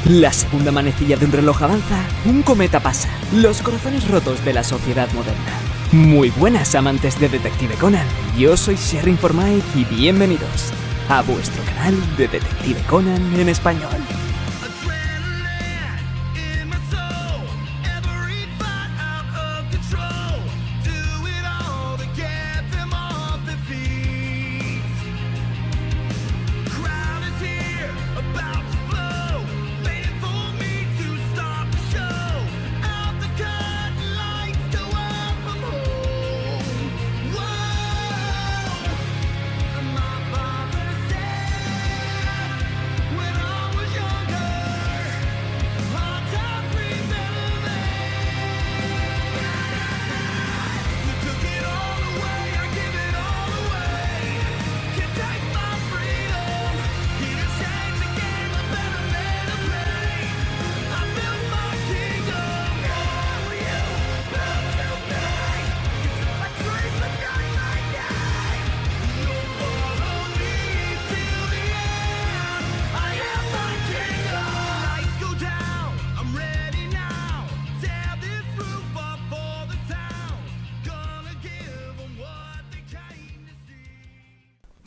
La segunda manecilla de un reloj avanza, un cometa pasa, los corazones rotos de la sociedad moderna. Muy buenas, amantes de Detective Conan, yo soy Sherry Formaid y bienvenidos a vuestro canal de Detective Conan en español.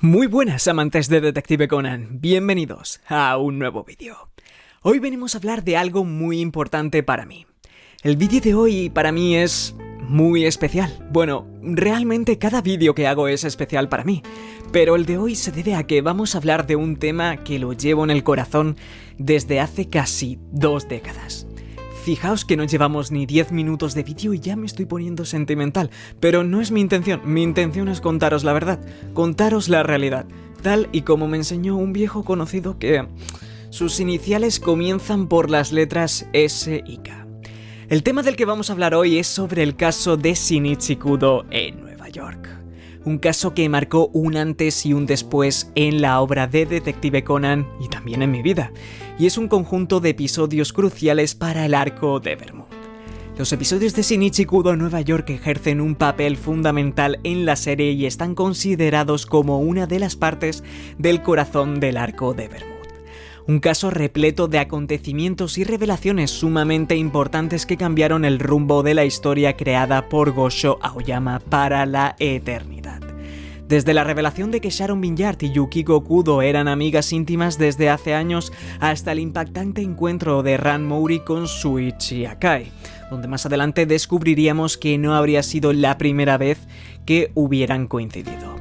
Muy buenas, amantes de Detective Conan, bienvenidos a un nuevo vídeo. Hoy venimos a hablar de algo muy importante para mí. El vídeo de hoy para mí es muy especial. Bueno, realmente cada vídeo que hago es especial para mí, pero el de hoy se debe a que vamos a hablar de un tema que lo llevo en el corazón desde hace casi 2 décadas. Fijaos que no llevamos ni 10 minutos de vídeo y ya me estoy poniendo sentimental, pero no es mi intención es contaros la verdad, contaros la realidad, tal y como me enseñó un viejo conocido que sus iniciales comienzan por las letras S y K. El tema del que vamos a hablar hoy es sobre el caso de Shinichi Kudo en Nueva York. Un caso que marcó un antes y un después en la obra de Detective Conan y también en mi vida, y es un conjunto de episodios cruciales para el arco de Evermouth. Los episodios de Shinichi Kudo en Nueva York ejercen un papel fundamental en la serie y están considerados como una de las partes del corazón del arco de Evermouth. Un caso repleto de acontecimientos y revelaciones sumamente importantes que cambiaron el rumbo de la historia creada por Gosho Aoyama para la eternidad. Desde la revelación de que Sharon Vinyard y Yukiko Kudo eran amigas íntimas desde hace años hasta el impactante encuentro de Ran Mouri con Shuichi Akai, donde más adelante descubriríamos que no habría sido la primera vez que hubieran coincidido.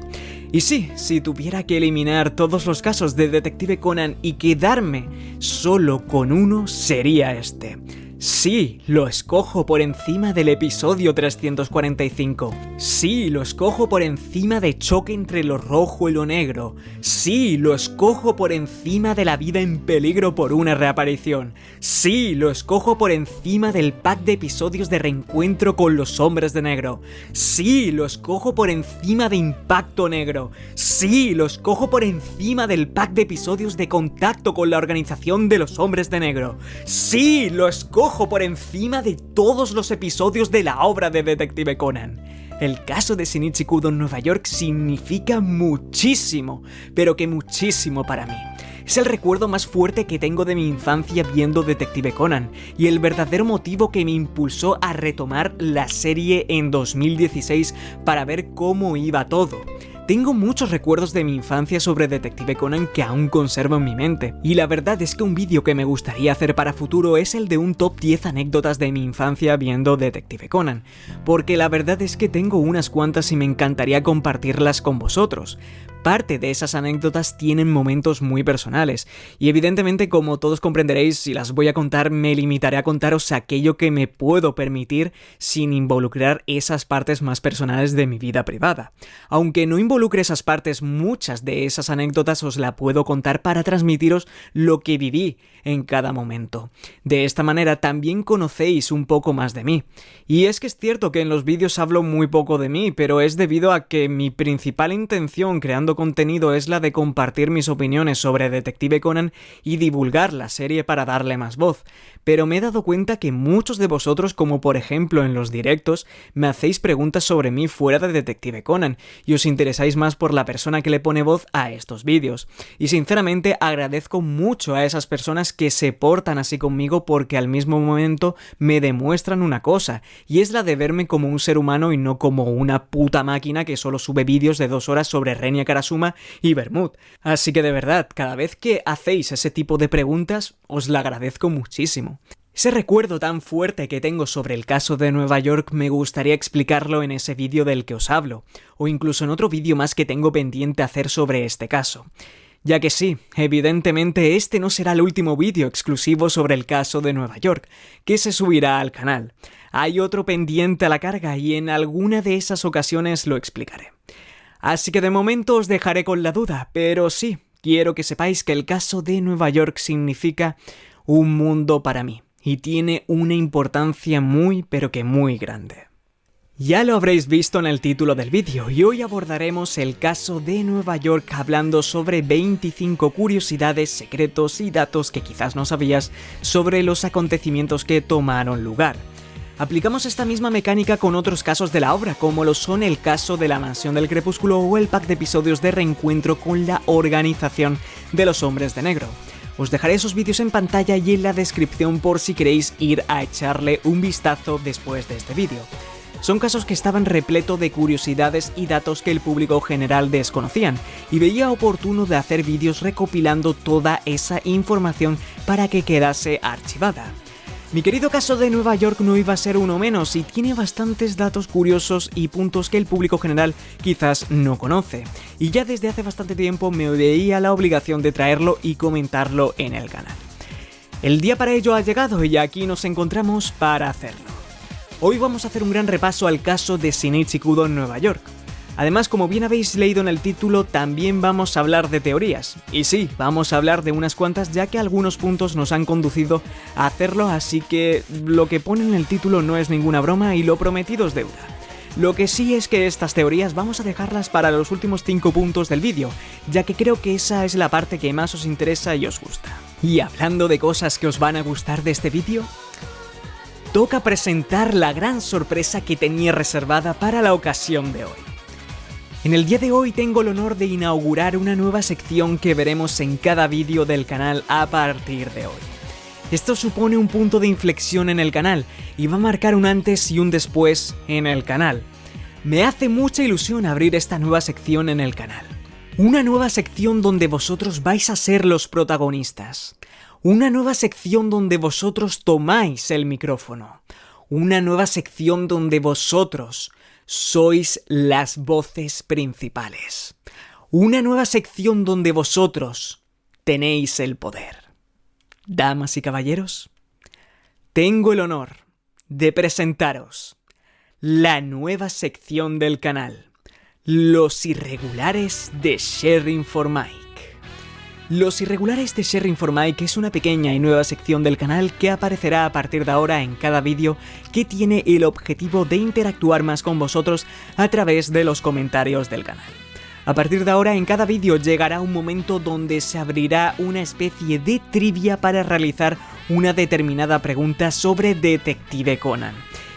Y sí, si tuviera que eliminar todos los casos de Detective Conan y quedarme solo con uno, sería este. Sí, lo escojo por encima del episodio 345. Sí, lo escojo por encima de Choque entre lo rojo y lo negro. Sí, lo escojo por encima de La vida en peligro por una reaparición. Sí, lo escojo por encima del pack de episodios de reencuentro con los hombres de negro. Sí, lo escojo por encima de Impacto Negro. Sí, lo escojo por encima del pack de episodios de contacto con la organización de los hombres de negro. Sí, lo escojo por encima de todos los episodios de la obra de Detective Conan. El caso de Shinichi Kudo en Nueva York significa muchísimo, pero que muchísimo para mí. Es el recuerdo más fuerte que tengo de mi infancia viendo Detective Conan y el verdadero motivo que me impulsó a retomar la serie en 2016 para ver cómo iba todo. Tengo muchos recuerdos de mi infancia sobre Detective Conan que aún conservo en mi mente, y la verdad es que un vídeo que me gustaría hacer para futuro es el de un top 10 anécdotas de mi infancia viendo Detective Conan, porque la verdad es que tengo unas cuantas y me encantaría compartirlas con vosotros. Parte de esas anécdotas tienen momentos muy personales, y evidentemente, como todos comprenderéis, si las voy a contar me limitaré a contaros aquello que me puedo permitir sin involucrar esas partes más personales de mi vida privada. Aunque no involucre esas partes, muchas de esas anécdotas os la puedo contar para transmitiros lo que viví en cada momento. De esta manera también conocéis un poco más de mí. Y es que es cierto que en los vídeos hablo muy poco de mí, pero es debido a que mi principal intención creando contenido es la de compartir mis opiniones sobre Detective Conan y divulgar la serie para darle más voz. pero me he dado cuenta que muchos de vosotros, como por ejemplo en los directos, me hacéis preguntas sobre mí fuera de Detective Conan y os interesáis más por la persona que le pone voz a estos vídeos. Y sinceramente agradezco mucho a esas personas que se portan así conmigo porque al mismo momento me demuestran una cosa, y es la de verme como un ser humano y no como una puta máquina que solo sube vídeos de 2 horas sobre Renya Karasuma y Bermud. Así que de verdad, cada vez que hacéis ese tipo de preguntas, os la agradezco muchísimo. Ese recuerdo tan fuerte que tengo sobre el caso de Nueva York me gustaría explicarlo en ese vídeo del que os hablo, o incluso en otro vídeo más que tengo pendiente hacer sobre este caso. Ya que sí, evidentemente este no será el último vídeo exclusivo sobre el caso de Nueva York, que se subirá al canal. Hay otro pendiente a la carga y en alguna de esas ocasiones lo explicaré. Así que de momento os dejaré con la duda, pero sí, quiero que sepáis que el caso de Nueva York significa un mundo para mí, y tiene una importancia muy pero que muy grande. Ya lo habréis visto en el título del vídeo, y hoy abordaremos el caso de Nueva York hablando sobre 25 curiosidades, secretos y datos que quizás no sabías sobre los acontecimientos que tomaron lugar. Aplicamos esta misma mecánica con otros casos de la obra, como lo son el caso de la Mansión del Crepúsculo o el pack de episodios de Reencuentro con la Organización de los Hombres de Negro. Os dejaré esos vídeos en pantalla y en la descripción por si queréis ir a echarle un vistazo después de este vídeo. Son casos que estaban repleto de curiosidades y datos que el público general desconocían, y veía oportuno de hacer vídeos recopilando toda esa información para que quedase archivada. Mi querido caso de Nueva York no iba a ser uno menos y tiene bastantes datos curiosos y puntos que el público general quizás no conoce, y ya desde hace bastante tiempo me veía la obligación de traerlo y comentarlo en el canal. El día para ello ha llegado y aquí nos encontramos para hacerlo. Hoy vamos a hacer un gran repaso al caso de Shinichi Kudo en Nueva York. Además, como bien habéis leído en el título, también vamos a hablar de teorías. Y sí, vamos a hablar de unas cuantas, ya que algunos puntos nos han conducido a hacerlo, así que lo que pone en el título no es ninguna broma y lo prometido es deuda. Lo que sí es que estas teorías vamos a dejarlas para los últimos 5 puntos del vídeo, ya que creo que esa es la parte que más os interesa y os gusta. Y hablando de cosas que os van a gustar de este vídeo, toca presentar la gran sorpresa que tenía reservada para la ocasión de hoy. En el día de hoy tengo el honor de inaugurar una nueva sección que veremos en cada vídeo del canal a partir de hoy. Esto supone un punto de inflexión en el canal y va a marcar un antes y un después en el canal. Me hace mucha ilusión abrir esta nueva sección en el canal. Una nueva sección donde vosotros vais a ser los protagonistas. Una nueva sección donde vosotros tomáis el micrófono. Una nueva sección donde vosotros sois las voces principales. Una nueva sección donde vosotros tenéis el poder. Damas y caballeros, tengo el honor de presentaros la nueva sección del canal, Los Irregulares de Sherry for Mike. Los Irregulares de Sherry for Mike es una pequeña y nueva sección del canal que aparecerá a partir de ahora en cada vídeo, que tiene el objetivo de interactuar más con vosotros a través de los comentarios del canal. A partir de ahora en cada vídeo llegará un momento donde se abrirá una especie de trivia para realizar una determinada pregunta sobre Detective Conan,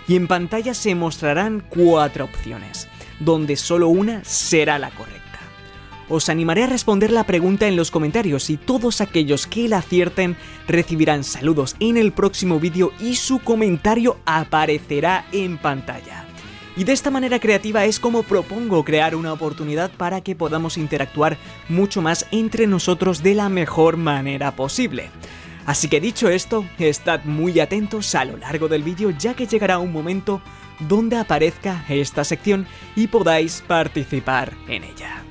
y en pantalla se mostrarán 4 opciones, donde solo una será la correcta. Os animaré a responder la pregunta en los comentarios y todos aquellos que la acierten recibirán saludos en el próximo vídeo y su comentario aparecerá en pantalla. Y de esta manera creativa es como propongo crear una oportunidad para que podamos interactuar mucho más entre nosotros de la mejor manera posible. Así que dicho esto, estad muy atentos a lo largo del vídeo, ya que llegará un momento donde aparezca esta sección y podáis participar en ella.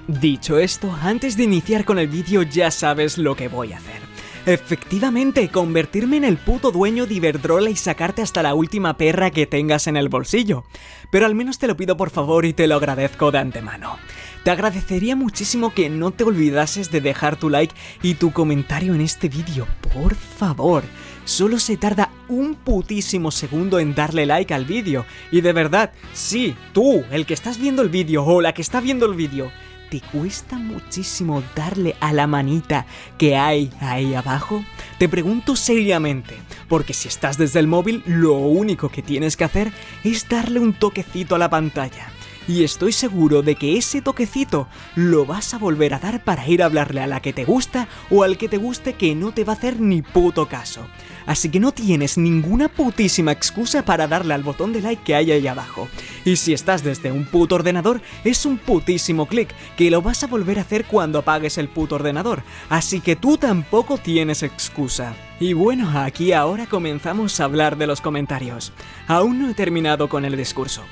Dicho esto, antes de iniciar con el vídeo ya sabes lo que voy a hacer. Efectivamente, convertirme en el puto dueño de Iberdrola y sacarte hasta la última perra que tengas en el bolsillo. Pero al menos te lo pido por favor y te lo agradezco de antemano. Te agradecería muchísimo que no te olvidases de dejar tu like y tu comentario en este vídeo, por favor. Solo se tarda un putísimo segundo en darle like al vídeo. Y de verdad, sí, tú, el que estás viendo el vídeo o la que está viendo el vídeo, te cuesta muchísimo darle a la manita que hay ahí abajo? Te pregunto seriamente, porque si estás desde el móvil, lo único que tienes que hacer es darle un toquecito a la pantalla. Y estoy seguro de que ese toquecito lo vas a volver a dar para ir a hablarle a la que te gusta o al que te guste, que no te va a hacer ni puto caso. Así que no tienes ninguna putísima excusa para darle al botón de like que hay ahí abajo. Y si estás desde un puto ordenador, es un putísimo clic, que lo vas a volver a hacer cuando apagues el puto ordenador. Así que tú tampoco tienes excusa. Y bueno, aquí ahora comenzamos a hablar de los comentarios. Aún no he terminado con el discurso.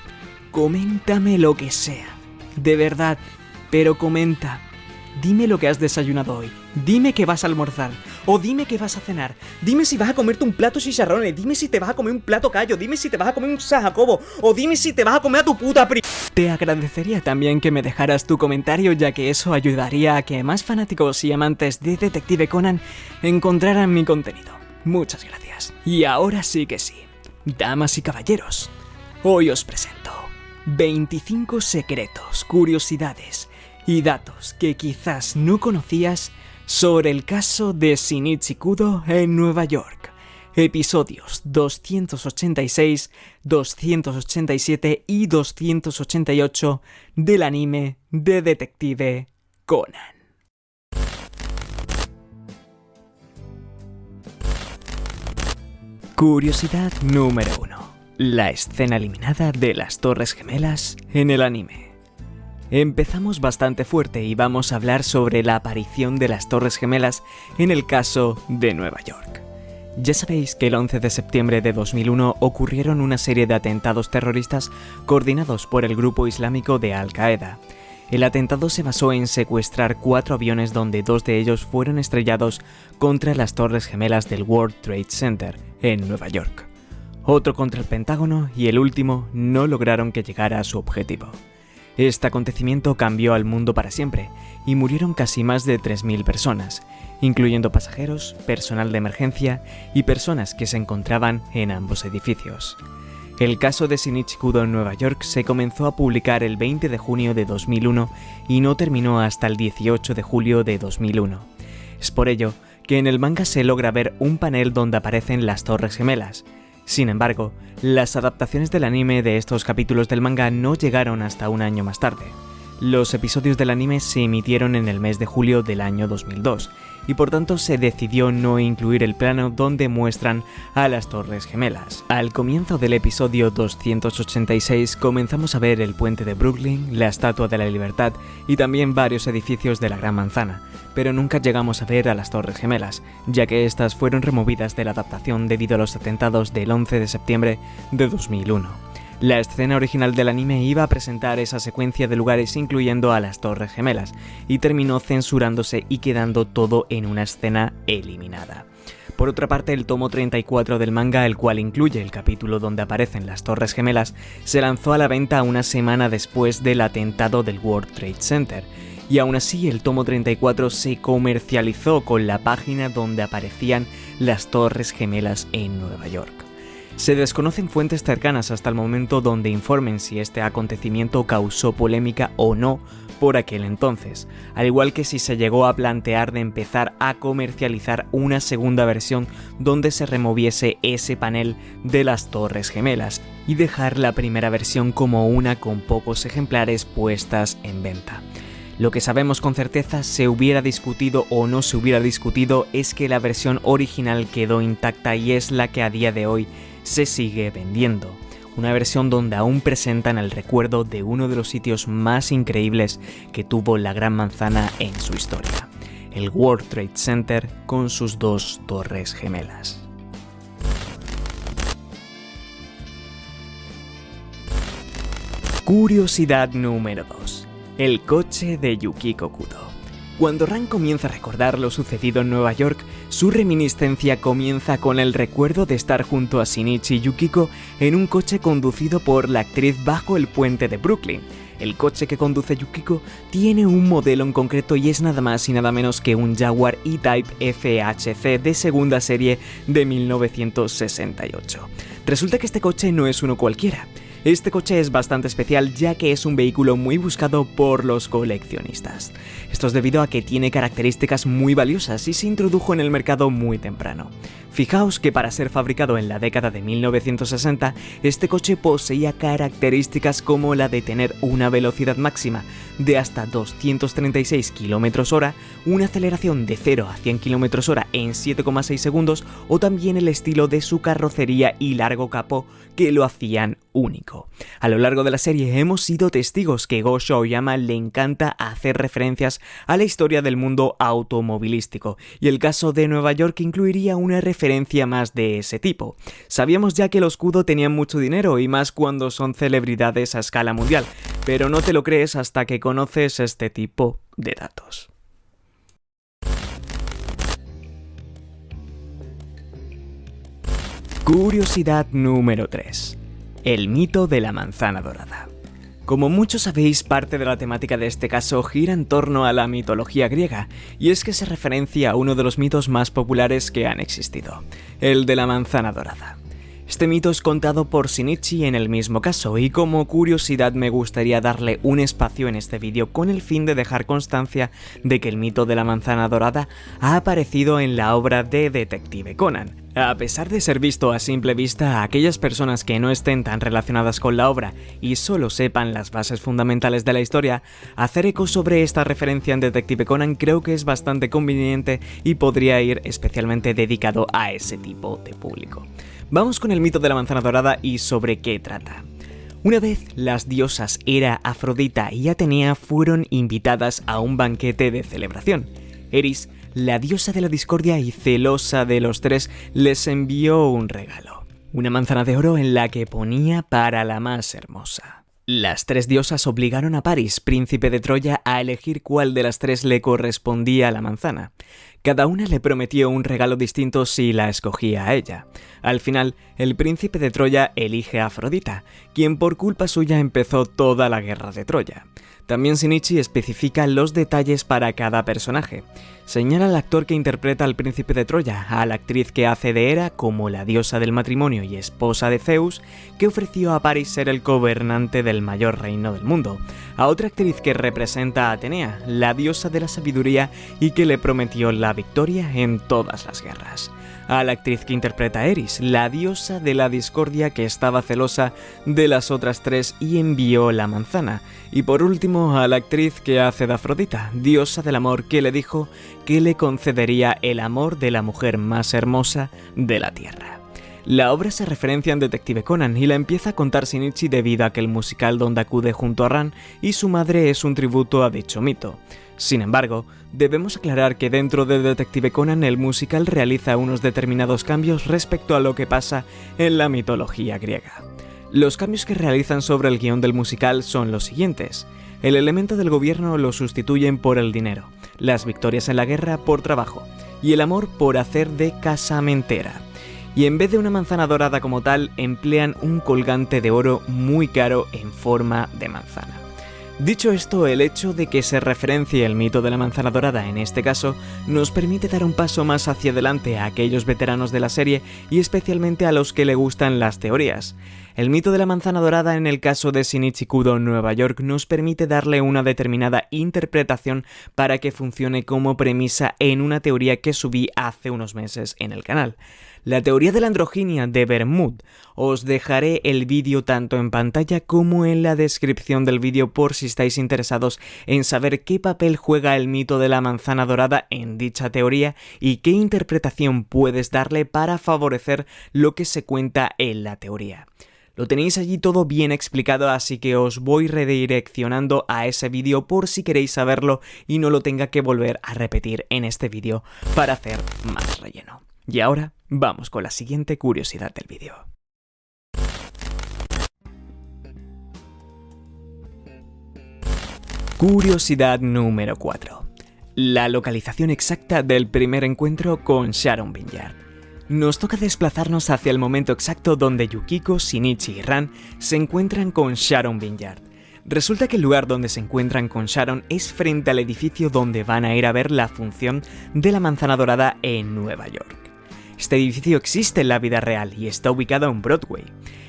Coméntame lo que sea, de verdad, pero comenta. Dime lo que has desayunado hoy, dime que vas a almorzar, o dime que vas a cenar, dime si vas a comerte un plato chicharrones, dime si te vas a comer un plato callo, dime si te vas a comer un sajacobo, o dime si te vas a comer a tu puta pri... Te agradecería también que me dejaras tu comentario, ya que eso ayudaría a que más fanáticos y amantes de Detective Conan encontraran mi contenido. Muchas gracias. Y ahora sí que sí, damas y caballeros, hoy os presento 25 secretos, curiosidades y datos que quizás no conocías sobre el caso de Shinichi Kudo en Nueva York. Episodios 286, 287 y 288 del anime de Detective Conan. Curiosidad número 1. La escena eliminada de las Torres Gemelas en el anime. Empezamos bastante fuerte y vamos a hablar sobre la aparición de las Torres Gemelas en el caso de Nueva York. Ya sabéis que el 11 de septiembre de 2001 ocurrieron una serie de atentados terroristas coordinados por el grupo islámico de Al-Qaeda. El atentado se basó en secuestrar 4 aviones donde 2 de ellos fueron estrellados contra las Torres Gemelas del World Trade Center en Nueva York. Otro contra el Pentágono y el último no lograron que llegara a su objetivo. Este acontecimiento cambió al mundo para siempre y murieron casi más de 3.000 personas, incluyendo pasajeros, personal de emergencia y personas que se encontraban en ambos edificios. El caso de Shinichi Kudo en Nueva York se comenzó a publicar el 20 de junio de 2001 y no terminó hasta el 18 de julio de 2001. Es por ello que en el manga se logra ver un panel donde aparecen las Torres Gemelas. Sin embargo, las adaptaciones del anime de estos capítulos del manga no llegaron hasta un año más tarde. Los episodios del anime se emitieron en el mes de julio del año 2002, y por tanto se decidió no incluir el plano donde muestran a las Torres Gemelas. Al comienzo del episodio 286 comenzamos a ver el puente de Brooklyn, la Estatua de la Libertad y también varios edificios de la Gran Manzana, pero nunca llegamos a ver a las Torres Gemelas, ya que estas fueron removidas de la adaptación debido a los atentados del 11 de septiembre de 2001. La escena original del anime iba a presentar esa secuencia de lugares incluyendo a las Torres Gemelas, y terminó censurándose y quedando todo en una escena eliminada. Por otra parte, el tomo 34 del manga, el cual incluye el capítulo donde aparecen las Torres Gemelas, se lanzó a la venta una semana después del atentado del World Trade Center, y aún así el tomo 34 se comercializó con la página donde aparecían las Torres Gemelas en Nueva York. Se desconocen fuentes cercanas hasta el momento donde informen si este acontecimiento causó polémica o no por aquel entonces, al igual que si se llegó a plantear de empezar a comercializar una segunda versión donde se removiese ese panel de las Torres Gemelas y dejar la primera versión como una con pocos ejemplares puestas en venta. Lo que sabemos con certeza, se hubiera discutido o no se hubiera discutido, es que la versión original quedó intacta y es la que a día de hoy se sigue vendiendo. Una versión donde aún presentan el recuerdo de uno de los sitios más increíbles que tuvo la Gran Manzana en su historia, el World Trade Center con sus 2 torres gemelas. Curiosidad número 2. El coche de Yukiko Kudo. Cuando Ran comienza a recordar lo sucedido en Nueva York, su reminiscencia comienza con el recuerdo de estar junto a Shinichi y Yukiko en un coche conducido por la actriz bajo el puente de Brooklyn. El coche que conduce Yukiko tiene un modelo en concreto y es nada más y nada menos que un Jaguar E-Type FHC de segunda serie de 1968. Resulta que este coche no es uno cualquiera. Este coche es bastante especial ya que es un vehículo muy buscado por los coleccionistas. Esto es debido a que tiene características muy valiosas y se introdujo en el mercado muy temprano. Fijaos que para ser fabricado en la década de 1960, este coche poseía características como la de tener una velocidad máxima de hasta 236 km/h, una aceleración de 0 a 100 km/h en 7,6 segundos o también el estilo de su carrocería y largo capó que lo hacían único. A lo largo de la serie hemos sido testigos que Gosho Aoyama le encanta hacer referencias a la historia del mundo automovilístico y el caso de Nueva York incluiría una referencia más de ese tipo. Sabíamos ya que los Kudo tenían mucho dinero y más cuando son celebridades a escala mundial, pero no te lo crees hasta que conoces este tipo de datos. Curiosidad número 3. El mito de la manzana dorada. Como muchos sabéis, parte de la temática de este caso gira en torno a la mitología griega, y es que se referencia a uno de los mitos más populares que han existido, el de la manzana dorada. Este mito es contado por Shinichi en el mismo caso, y como curiosidad me gustaría darle un espacio en este vídeo con el fin de dejar constancia de que el mito de la manzana dorada ha aparecido en la obra de Detective Conan. A pesar de ser visto a simple vista, a aquellas personas que no estén tan relacionadas con la obra y solo sepan las bases fundamentales de la historia, hacer eco sobre esta referencia en Detective Conan creo que es bastante conveniente y podría ir especialmente dedicado a ese tipo de público. Vamos con el mito de la manzana dorada y sobre qué trata. Una vez las diosas Hera, Afrodita y Atenea fueron invitadas a un banquete de celebración. Eris, la diosa de la discordia y celosa de los tres, les envió un regalo, una manzana de oro en la que ponía para la más hermosa. Las tres diosas obligaron a Paris, príncipe de Troya, a elegir cuál de las tres le correspondía a la manzana. Cada una le prometió un regalo distinto si la escogía a ella. Al final, el príncipe de Troya elige a Afrodita, quien por culpa suya empezó toda la guerra de Troya. También Shinichi especifica los detalles para cada personaje. Señala al actor que interpreta al príncipe de Troya, a la actriz que hace de Hera como la diosa del matrimonio y esposa de Zeus, que ofreció a Paris ser el gobernante del mayor reino del mundo, a otra actriz que representa a Atenea, la diosa de la sabiduría y que le prometió la victoria en todas las guerras, a la actriz que interpreta a Eris, la diosa de la discordia que estaba celosa de las otras tres y envió la manzana, y por último a la actriz que hace de Afrodita, diosa del amor, que le dijo que le concedería el amor de la mujer más hermosa de la tierra. La obra se referencia en Detective Conan y la empieza a contar Shinichi debido a que el musical donde acude junto a Ran y su madre es un tributo a dicho mito. Sin embargo, debemos aclarar que dentro de Detective Conan el musical realiza unos determinados cambios respecto a lo que pasa en la mitología griega. Los cambios que realizan sobre el guión del musical son los siguientes. El elemento del gobierno lo sustituyen por el dinero, las victorias en la guerra por trabajo y el amor por hacer de casamentera. Y en vez de una manzana dorada como tal, emplean un colgante de oro muy caro en forma de manzana. Dicho esto, el hecho de que se referencie el mito de la manzana dorada en este caso nos permite dar un paso más hacia adelante a aquellos veteranos de la serie y especialmente a los que le gustan las teorías. El mito de la manzana dorada en el caso de Shinichi Kudo Nueva York nos permite darle una determinada interpretación para que funcione como premisa en una teoría que subí hace unos meses en el canal. La teoría de la androginia de Bermud. Os dejaré el vídeo tanto en pantalla como en la descripción del vídeo por si estáis interesados en saber qué papel juega el mito de la manzana dorada en dicha teoría y qué interpretación puedes darle para favorecer lo que se cuenta en la teoría. Lo tenéis allí todo bien explicado, así que os voy redireccionando a ese vídeo por si queréis saberlo y no lo tenga que volver a repetir en este vídeo para hacer más relleno. Y ahora vamos con la siguiente curiosidad del vídeo. Curiosidad número 4. La localización exacta del primer encuentro con Sharon Vineyard. Nos toca desplazarnos hacia el momento exacto donde Yukiko, Shinichi y Ran se encuentran con Sharon Vineyard. Resulta que el lugar donde se encuentran con Sharon es frente al edificio donde van a ir a ver la función de la manzana dorada en Nueva York. Este edificio existe en la vida real y está ubicado en Broadway.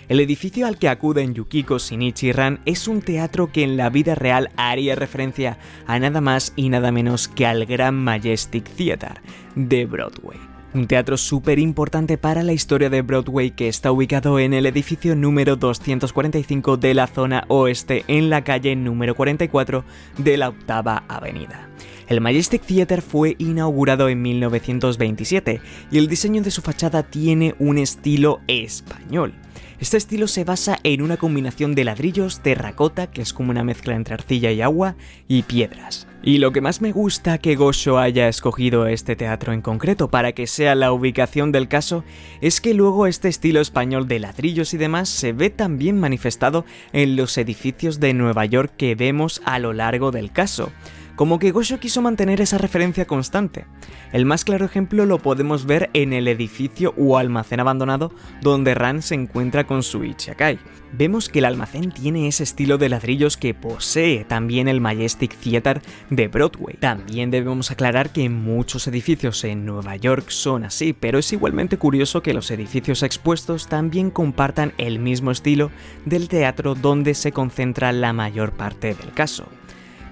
El edificio al que acuden Yukiko Shinichi Ran es un teatro que en la vida real haría referencia a nada más y nada menos que al Gran Majestic Theatre de Broadway. Un teatro súper importante para la historia de Broadway que está ubicado en el edificio número 245 de la zona oeste en la calle número 44 de la Octava Avenida. El Majestic Theatre fue inaugurado en 1927 y el diseño de su fachada tiene un estilo español. Este estilo se basa en una combinación de ladrillos, terracota, que es como una mezcla entre arcilla y agua, y piedras. Y lo que más me gusta que Gosho haya escogido este teatro en concreto para que sea la ubicación del caso es que luego este estilo español de ladrillos y demás se ve también manifestado en los edificios de Nueva York que vemos a lo largo del caso. Como que Gosho quiso mantener esa referencia constante. El más claro ejemplo lo podemos ver en el edificio o almacén abandonado donde Ran se encuentra con su Ichiakai. Vemos que el almacén tiene ese estilo de ladrillos que posee también el Majestic Theatre de Broadway. También debemos aclarar que muchos edificios en Nueva York son así, pero es igualmente curioso que los edificios expuestos también compartan el mismo estilo del teatro donde se concentra la mayor parte del caso.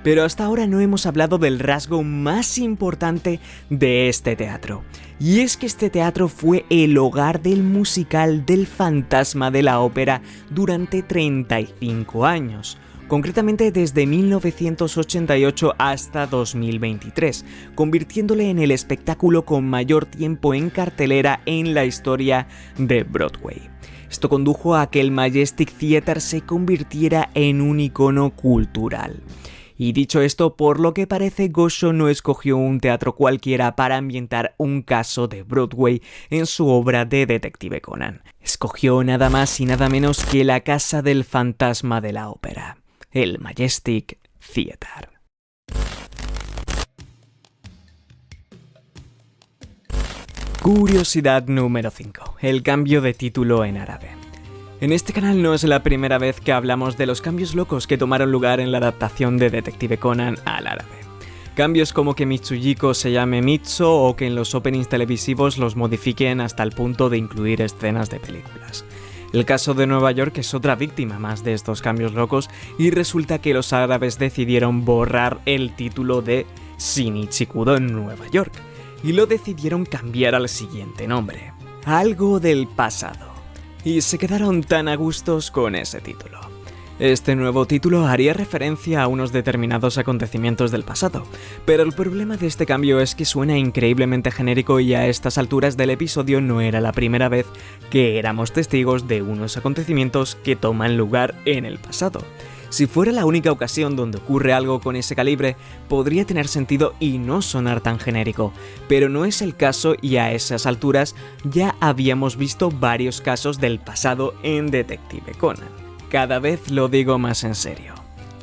Pero hasta ahora no hemos hablado del rasgo más importante de este teatro. Y es que este teatro fue el hogar del musical del Fantasma de la Ópera durante 35 años. Concretamente desde 1988 hasta 2023, convirtiéndole en el espectáculo con mayor tiempo en cartelera en la historia de Broadway. Esto condujo a que el Majestic Theatre se convirtiera en un icono cultural. Y dicho esto, por lo que parece, Gosho no escogió un teatro cualquiera para ambientar un caso de Broadway en su obra de Detective Conan. Escogió nada más y nada menos que la Casa del Fantasma de la Ópera, el Majestic Theatre. Curiosidad número 5. El cambio de título en árabe. En este canal no es la primera vez que hablamos de los cambios locos que tomaron lugar en la adaptación de Detective Conan al árabe. Cambios como que Mitsujiko se llame Mitsu o que en los openings televisivos los modifiquen hasta el punto de incluir escenas de películas. El caso de Nueva York es otra víctima más de estos cambios locos y resulta que los árabes decidieron borrar el título de Shinichi Kudo en Nueva York y lo decidieron cambiar al siguiente nombre, Algo del Pasado. Y se quedaron tan a gustos con ese título. Este nuevo título haría referencia a unos determinados acontecimientos del pasado, pero el problema de este cambio es que suena increíblemente genérico y a estas alturas del episodio no era la primera vez que éramos testigos de unos acontecimientos que toman lugar en el pasado. Si fuera la única ocasión donde ocurre algo con ese calibre, podría tener sentido y no sonar tan genérico, pero no es el caso y a esas alturas ya habíamos visto varios casos del pasado en Detective Conan. Cada vez lo digo más en serio.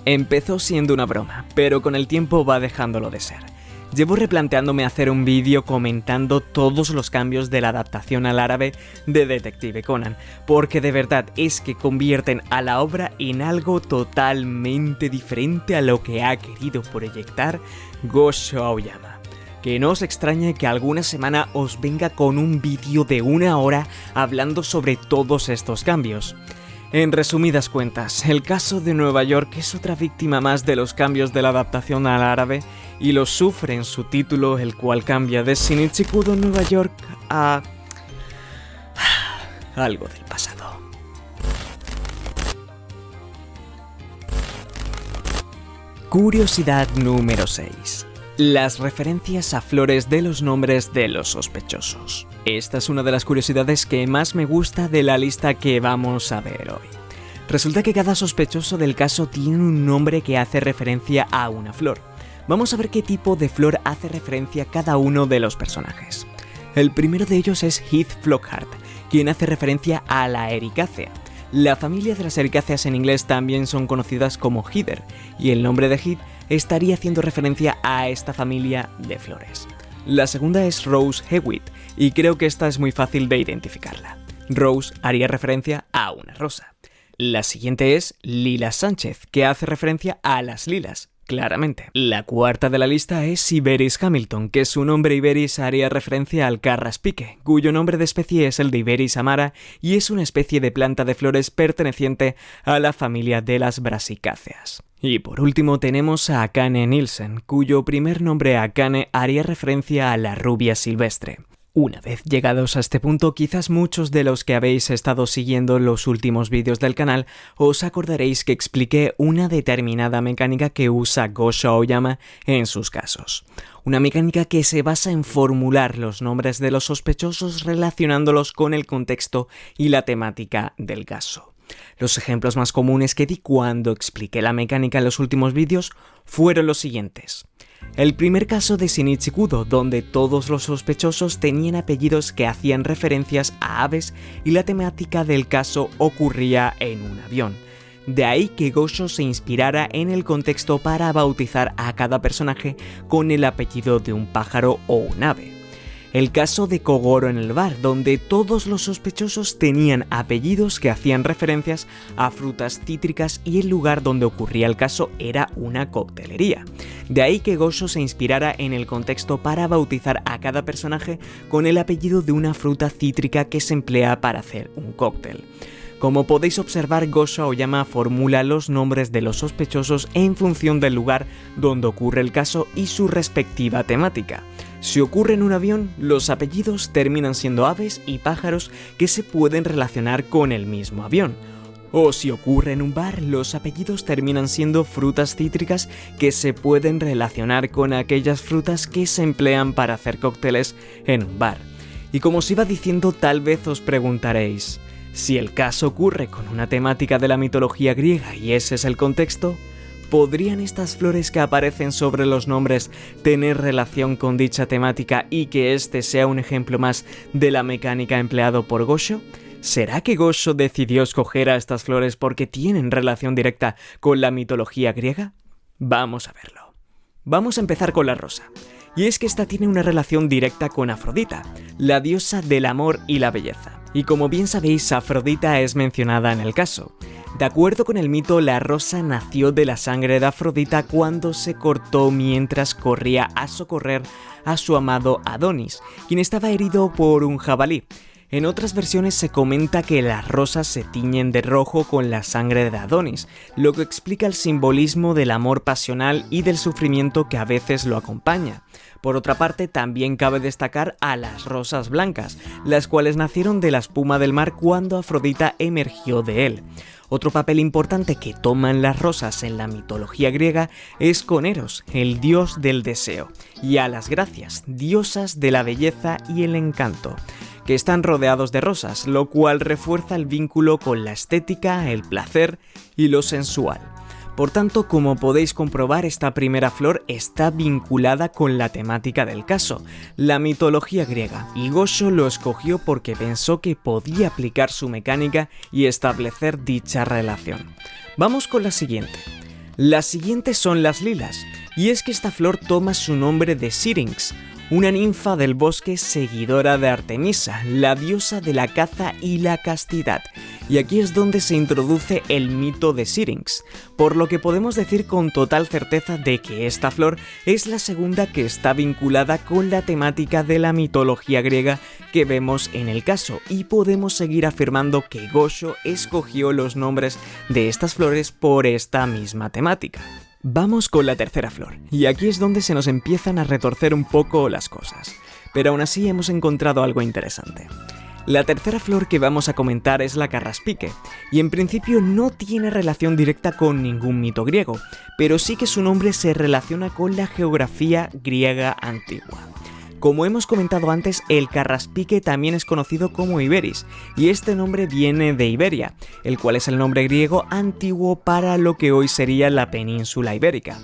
Empezó siendo una broma, pero con el tiempo va dejándolo de ser. Llevo replanteándome hacer un vídeo comentando todos los cambios de la adaptación al árabe de Detective Conan, porque de verdad es que convierten a la obra en algo totalmente diferente a lo que ha querido proyectar Gosho Aoyama. Que no os extrañe que alguna semana os venga con un vídeo de 1 hora hablando sobre todos estos cambios. En resumidas cuentas, el caso de Nueva York es otra víctima más de los cambios de la adaptación al árabe y lo sufre en su título, el cual cambia de Shinichi Kudo Nueva York a algo del pasado. Curiosidad número 6. Las referencias a flores de los nombres de los sospechosos. Esta es una de las curiosidades que más me gusta de la lista que vamos a ver hoy. Resulta que cada sospechoso del caso tiene un nombre que hace referencia a una flor. Vamos a ver qué tipo de flor hace referencia a cada uno de los personajes. El primero de ellos es Heath Flockhart, quien hace referencia a la ericácea. La familia de las ericáceas en inglés también son conocidas como heather, y el nombre de Heath estaría haciendo referencia a esta familia de flores. La segunda es Rose Hewitt, y creo que esta es muy fácil de identificarla. Rose haría referencia a una rosa. La siguiente es Lila Sánchez, que hace referencia a las lilas, Claramente. La cuarta de la lista es Iberis hamilton, que su nombre Iberis haría referencia al carraspique, cuyo nombre de especie es el de Iberis amara y es una especie de planta de flores perteneciente a la familia de las brasicáceas. Y por último tenemos a Akane Nielsen, cuyo primer nombre Akane haría referencia a la rubia silvestre. Una vez llegados a este punto, quizás muchos de los que habéis estado siguiendo los últimos vídeos del canal os acordaréis que expliqué una determinada mecánica que usa Gosho Aoyama en sus casos. Una mecánica que se basa en formular los nombres de los sospechosos relacionándolos con el contexto y la temática del caso. Los ejemplos más comunes que di cuando expliqué la mecánica en los últimos vídeos fueron los siguientes. El primer caso de Shinichi Kudo, donde todos los sospechosos tenían apellidos que hacían referencias a aves y la temática del caso ocurría en un avión. De ahí que Gosho se inspirara en el contexto para bautizar a cada personaje con el apellido de un pájaro o un ave. El caso de Kogoro en el bar, donde todos los sospechosos tenían apellidos que hacían referencias a frutas cítricas y el lugar donde ocurría el caso era una coctelería. De ahí que Gosho se inspirara en el contexto para bautizar a cada personaje con el apellido de una fruta cítrica que se emplea para hacer un cóctel. Como podéis observar, Gosho Aoyama formula los nombres de los sospechosos en función del lugar donde ocurre el caso y su respectiva temática. Si ocurre en un avión, los apellidos terminan siendo aves y pájaros que se pueden relacionar con el mismo avión. O si ocurre en un bar, los apellidos terminan siendo frutas cítricas que se pueden relacionar con aquellas frutas que se emplean para hacer cócteles en un bar. Y como os iba diciendo, tal vez os preguntaréis, si el caso ocurre con una temática de la mitología griega y ese es el contexto, ¿podrían estas flores que aparecen sobre los nombres tener relación con dicha temática y que este sea un ejemplo más de la mecánica empleado por Gosho? ¿Será que Gosho decidió escoger a estas flores porque tienen relación directa con la mitología griega? Vamos a verlo. Vamos a empezar con la rosa. Y es que esta tiene una relación directa con Afrodita, la diosa del amor y la belleza. Y como bien sabéis, Afrodita es mencionada en el caso. De acuerdo con el mito, la rosa nació de la sangre de Afrodita cuando se cortó mientras corría a socorrer a su amado Adonis, quien estaba herido por un jabalí. En otras versiones se comenta que las rosas se tiñen de rojo con la sangre de Adonis, lo que explica el simbolismo del amor pasional y del sufrimiento que a veces lo acompaña. Por otra parte, también cabe destacar a las rosas blancas, las cuales nacieron de la espuma del mar cuando Afrodita emergió de él. Otro papel importante que toman las rosas en la mitología griega es con Eros, el dios del deseo, y a las Gracias, diosas de la belleza y el encanto, que están rodeados de rosas, lo cual refuerza el vínculo con la estética, el placer y lo sensual. Por tanto, como podéis comprobar, esta primera flor está vinculada con la temática del caso, la mitología griega, y Gosho lo escogió porque pensó que podía aplicar su mecánica y establecer dicha relación. Vamos con la siguiente. Las siguientes son las lilas, y es que esta flor toma su nombre de Syrinx, una ninfa del bosque seguidora de Artemisa, la diosa de la caza y la castidad. Y aquí es donde se introduce el mito de Syrinx, por lo que podemos decir con total certeza de que esta flor es la segunda que está vinculada con la temática de la mitología griega que vemos en el caso, y podemos seguir afirmando que Gosho escogió los nombres de estas flores por esta misma temática. Vamos con la tercera flor, y aquí es donde se nos empiezan a retorcer un poco las cosas, pero aún así hemos encontrado algo interesante. La tercera flor que vamos a comentar es la carraspique, y en principio no tiene relación directa con ningún mito griego, pero sí que su nombre se relaciona con la geografía griega antigua. Como hemos comentado antes, el carraspique también es conocido como Iberis, y este nombre viene de Iberia, el cual es el nombre griego antiguo para lo que hoy sería la península ibérica.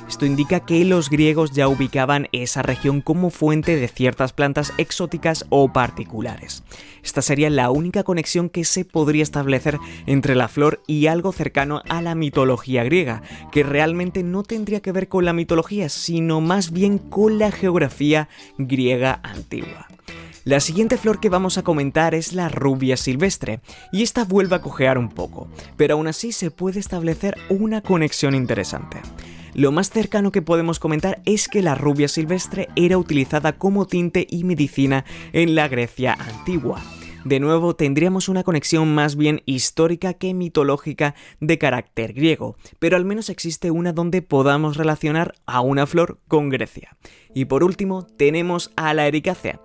Esto indica que los griegos ya ubicaban esa región como fuente de ciertas plantas exóticas o particulares. Esta sería la única conexión que se podría establecer entre la flor y algo cercano a la mitología griega, que realmente no tendría que ver con la mitología, sino más bien con la geografía griega antigua. La siguiente flor que vamos a comentar es la rubia silvestre, y esta vuelve a cojear un poco, pero aún así se puede establecer una conexión interesante. Lo más cercano que podemos comentar es que la rubia silvestre era utilizada como tinte y medicina en la Grecia antigua. De nuevo, tendríamos una conexión más bien histórica que mitológica de carácter griego, pero al menos existe una donde podamos relacionar a una flor con Grecia. Y por último, tenemos a la ericácea,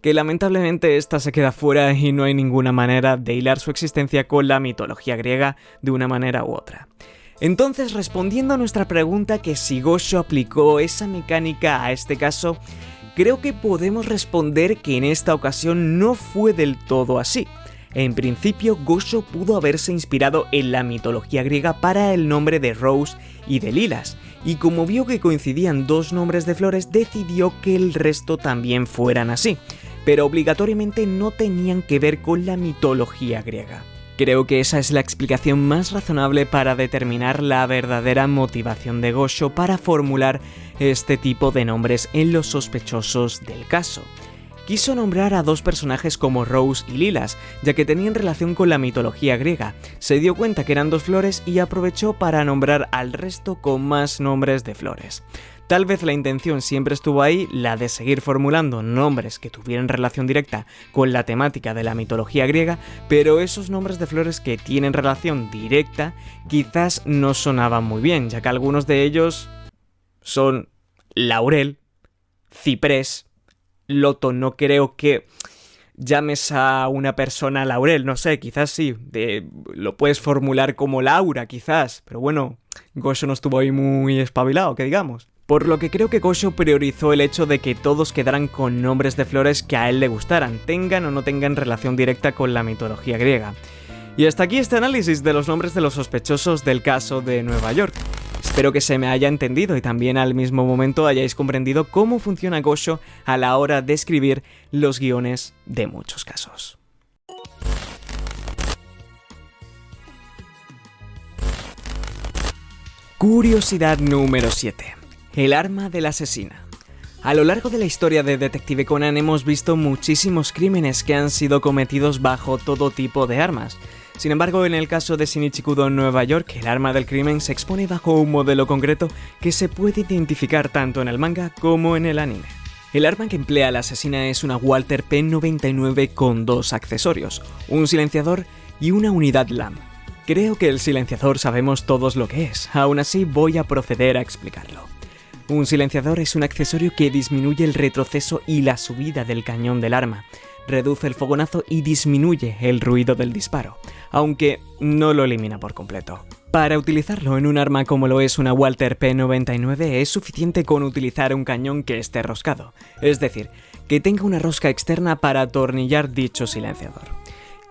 que lamentablemente esta se queda fuera y no hay ninguna manera de hilar su existencia con la mitología griega de una manera u otra. Entonces, respondiendo a nuestra pregunta que si Gosho aplicó esa mecánica a este caso, creo que podemos responder que en esta ocasión no fue del todo así. En principio, Gosho pudo haberse inspirado en la mitología griega para el nombre de Rose y de Lilas, y como vio que coincidían dos nombres de flores, decidió que el resto también fueran así, pero obligatoriamente no tenían que ver con la mitología griega. Creo que esa es la explicación más razonable para determinar la verdadera motivación de Gosho para formular este tipo de nombres en los sospechosos del caso. Quiso nombrar a dos personajes como Rose y Lilas, ya que tenían relación con la mitología griega. Se dio cuenta que eran dos flores y aprovechó para nombrar al resto con más nombres de flores. Tal vez la intención siempre estuvo ahí, la de seguir formulando nombres que tuvieran relación directa con la temática de la mitología griega, pero esos nombres de flores que tienen relación directa quizás no sonaban muy bien, ya que algunos de ellos son laurel, ciprés, loto. No creo que llames a una persona laurel, no sé, quizás sí, lo puedes formular como Laura, quizás, pero bueno, Gosho no estuvo ahí muy espabilado, que digamos. Por lo que creo que Gosho priorizó el hecho de que todos quedaran con nombres de flores que a él le gustaran, tengan o no tengan relación directa con la mitología griega. Y hasta aquí este análisis de los nombres de los sospechosos del caso de Nueva York. Espero que se me haya entendido y también al mismo momento hayáis comprendido cómo funciona Gosho a la hora de escribir los guiones de muchos casos. Curiosidad número 7. El arma de la asesina. A lo largo de la historia de Detective Conan hemos visto muchísimos crímenes que han sido cometidos bajo todo tipo de armas. Sin embargo, en el caso de Shinichikudo en Nueva York, el arma del crimen se expone bajo un modelo concreto que se puede identificar tanto en el manga como en el anime. El arma que emplea la asesina es una Walther P99 con dos accesorios, un silenciador y una unidad LAM. Creo que el silenciador sabemos todos lo que es, aún así voy a proceder a explicarlo. Un silenciador es un accesorio que disminuye el retroceso y la subida del cañón del arma, reduce el fogonazo y disminuye el ruido del disparo, aunque no lo elimina por completo. Para utilizarlo en un arma como lo es una Walther P99 es suficiente con utilizar un cañón que esté roscado, es decir, que tenga una rosca externa para atornillar dicho silenciador.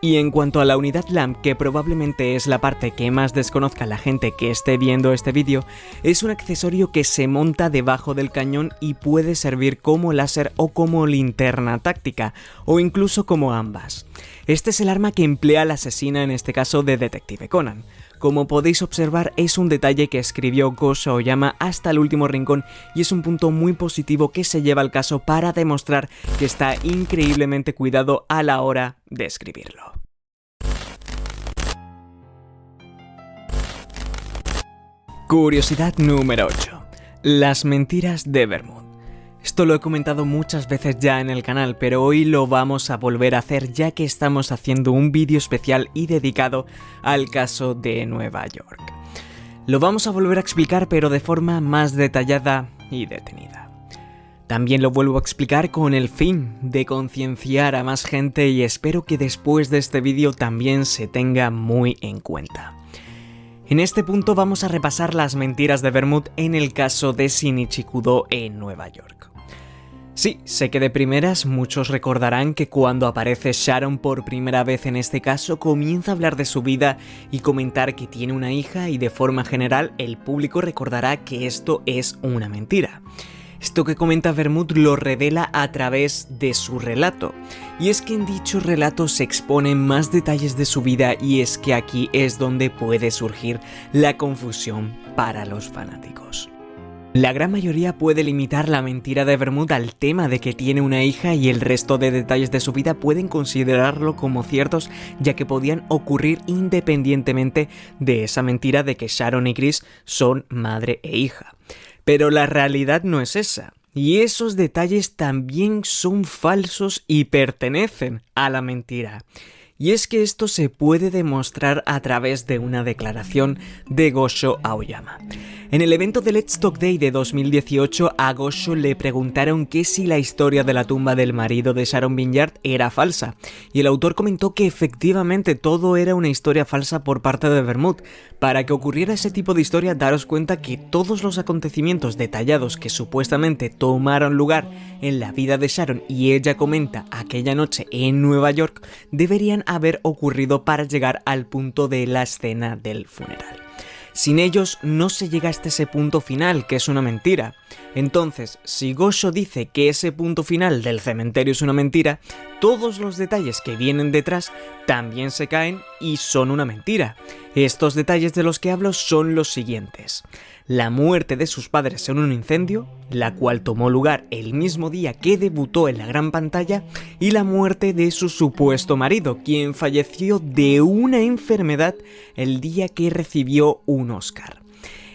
Y en cuanto a la unidad LAM, que probablemente es la parte que más desconozca la gente que esté viendo este vídeo, es un accesorio que se monta debajo del cañón y puede servir como láser o como linterna táctica, o incluso como ambas. Este es el arma que emplea la asesina en este caso de Detective Conan. Como podéis observar, es un detalle que escribió Gosho Aoyama hasta el último rincón y es un punto muy positivo que se lleva al caso para demostrar que está increíblemente cuidado a la hora de escribirlo. Curiosidad número 8. Las mentiras de Vermouth. Esto lo he comentado muchas veces ya en el canal, pero hoy lo vamos a volver a hacer ya que estamos haciendo un vídeo especial y dedicado al caso de Nueva York. Lo vamos a volver a explicar, pero de forma más detallada y detenida. También lo vuelvo a explicar con el fin de concienciar a más gente y espero que después de este vídeo también se tenga muy en cuenta. En este punto vamos a repasar las mentiras de Vermouth en el caso de Shinichikudo en Nueva York. Sí, sé que de primeras muchos recordarán que cuando aparece Sharon por primera vez en este caso comienza a hablar de su vida y comentar que tiene una hija y de forma general el público recordará que esto es una mentira. Esto que comenta Vermouth lo revela a través de su relato, y es que en dicho relato se exponen más detalles de su vida y es que aquí es donde puede surgir la confusión para los fanáticos. La gran mayoría puede limitar la mentira de Vermouth al tema de que tiene una hija y el resto de detalles de su vida pueden considerarlo como ciertos, ya que podían ocurrir independientemente de esa mentira de que Sharon y Chris son madre e hija. Pero la realidad no es esa. Y esos detalles también son falsos y pertenecen a la mentira. Y es que esto se puede demostrar a través de una declaración de Gosho Aoyama. En el evento de Let's Talk Day de 2018, a Gosho le preguntaron que si la historia de la tumba del marido de Sharon Vineyard era falsa, y el autor comentó que efectivamente todo era una historia falsa por parte de Vermouth. Para que ocurriera ese tipo de historia, daros cuenta que todos los acontecimientos detallados que supuestamente tomaron lugar en la vida de Sharon y ella comenta aquella noche en Nueva York, deberían haber ocurrido para llegar al punto de la escena del funeral. Sin ellos no se llega hasta ese punto final, que es una mentira. Entonces, si Gosho dice que ese punto final del cementerio es una mentira, todos los detalles que vienen detrás también se caen y son una mentira. Estos detalles de los que hablo son los siguientes: la muerte de sus padres en un incendio, la cual tomó lugar el mismo día que debutó en la gran pantalla, y la muerte de su supuesto marido, quien falleció de una enfermedad el día que recibió un Oscar.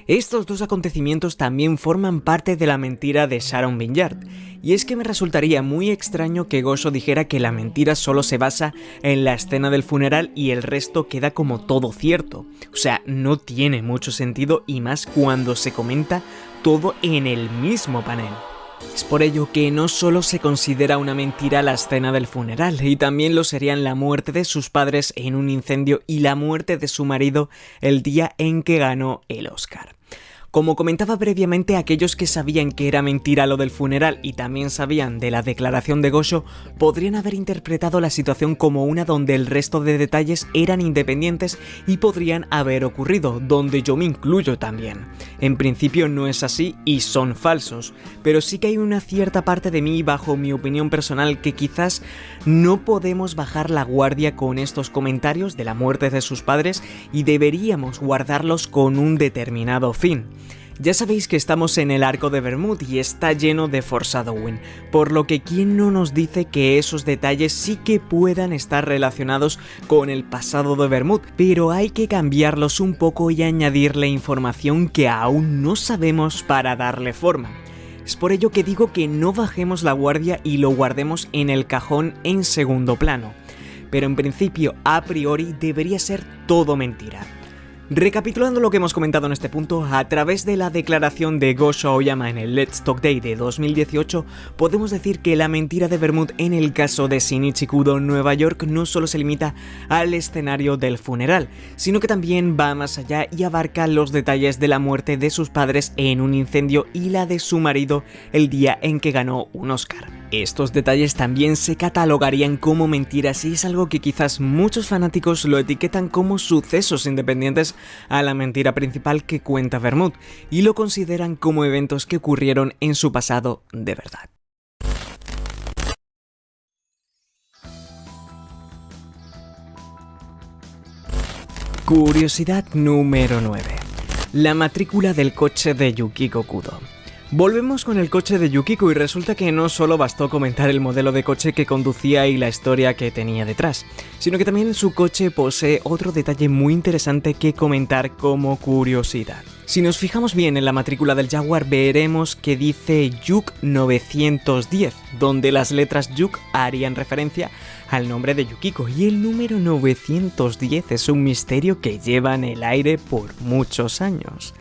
Estos dos acontecimientos también forman parte de la mentira de Sharon Vineyard, y es que me resultaría muy extraño que Gosho dijera que la mentira solo se basa en la escena del funeral y el resto queda como todo cierto. O sea, no tiene mucho sentido, y más cuando se comenta todo en el mismo panel. Es por ello que no solo se considera una mentira la escena del funeral, y también lo serían la muerte de sus padres en un incendio y la muerte de su marido el día en que ganó el Oscar. Como comentaba previamente, aquellos que sabían que era mentira lo del funeral y también sabían de la declaración de Gosho podrían haber interpretado la situación como una donde el resto de detalles eran independientes y podrían haber ocurrido, donde yo me incluyo también. En principio no es así y son falsos, pero sí que hay una cierta parte de mí, bajo mi opinión personal, que quizás no podemos bajar la guardia con estos comentarios de la muerte de sus padres y deberíamos guardarlos con un determinado fin. Ya sabéis que estamos en el arco de Vermouth y está lleno de foreshadowing, por lo que ¿quién no nos dice que esos detalles sí que puedan estar relacionados con el pasado de Vermouth? Pero hay que cambiarlos un poco y añadirle información que aún no sabemos para darle forma. Es por ello que digo que no bajemos la guardia y lo guardemos en el cajón en segundo plano. Pero en principio, a priori, debería ser todo mentira. Recapitulando lo que hemos comentado en este punto, a través de la declaración de Gosho Aoyama en el Let's Talk Day de 2018, podemos decir que la mentira de Vermouth en el caso de Shinichi Kudo Nueva York no solo se limita al escenario del funeral, sino que también va más allá y abarca los detalles de la muerte de sus padres en un incendio y la de su marido el día en que ganó un Oscar. Estos detalles también se catalogarían como mentiras y es algo que quizás muchos fanáticos lo etiquetan como sucesos independientes a la mentira principal que cuenta Vermouth y lo consideran como eventos que ocurrieron en su pasado de verdad. Curiosidad número 9. La matrícula del coche de Yukiko Kudo. Volvemos con el coche de Yukiko y resulta que no solo bastó comentar el modelo de coche que conducía y la historia que tenía detrás, sino que también su coche posee otro detalle muy interesante que comentar como curiosidad. Si nos fijamos bien en la matrícula del Jaguar, veremos que dice Yuk 910, donde las letras Yuk harían referencia al nombre de Yukiko, y el número 910 es un misterio que lleva en el aire por muchos años.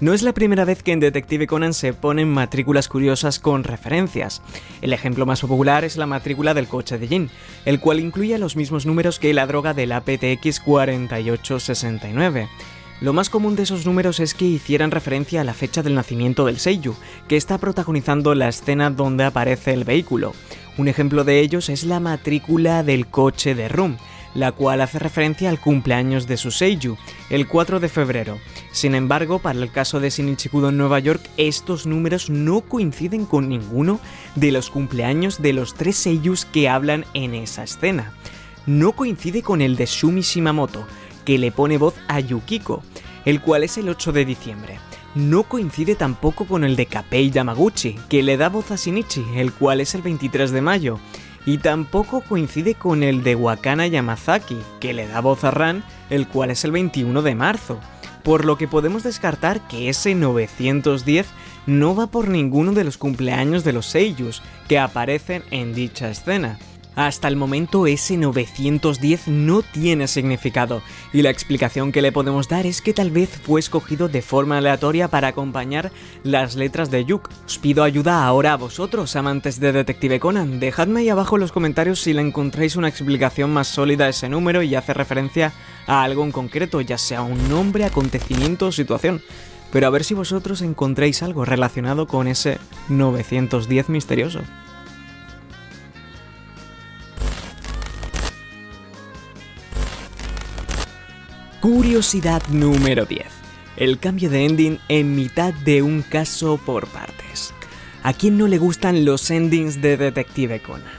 No es la primera vez que en Detective Conan se ponen matrículas curiosas con referencias. El ejemplo más popular es la matrícula del coche de Jin, el cual incluye los mismos números que la droga del APTX 4869. Lo más común de esos números es que hicieran referencia a la fecha del nacimiento del seiyuu, que está protagonizando la escena donde aparece el vehículo. Un ejemplo de ellos es la matrícula del coche de Rum, la cual hace referencia al cumpleaños de su seiyuu, el 4 de febrero. Sin embargo, para el caso de Shinichi Kudo en Nueva York, estos números no coinciden con ninguno de los cumpleaños de los 3 seiyus que hablan en esa escena. No coincide con el de Shumi Shimamoto, que le pone voz a Yukiko, el cual es el 8 de diciembre. no coincide tampoco con el de Kappei Yamaguchi, que le da voz a Shinichi, el cual es el 23 de mayo, y tampoco coincide con el de Wakana Yamazaki, que le da voz a Ran, el cual es el 21 de marzo, por lo que podemos descartar que ese 910 no va por ninguno de los cumpleaños de los seiyus que aparecen en dicha escena. Hasta el momento ese 910 no tiene significado, y la explicación que le podemos dar es que tal vez fue escogido de forma aleatoria para acompañar las letras de Yuk. Os pido ayuda ahora a vosotros, amantes de Detective Conan. Dejadme ahí abajo en los comentarios si le encontráis una explicación más sólida a ese número y hace referencia a algo en concreto, ya sea un nombre, acontecimiento o situación. Pero a ver si vosotros encontráis algo relacionado con ese 910 misterioso. Curiosidad número 10. El cambio de ending en mitad de un caso por partes. ¿A quién no le gustan los endings de Detective Conan?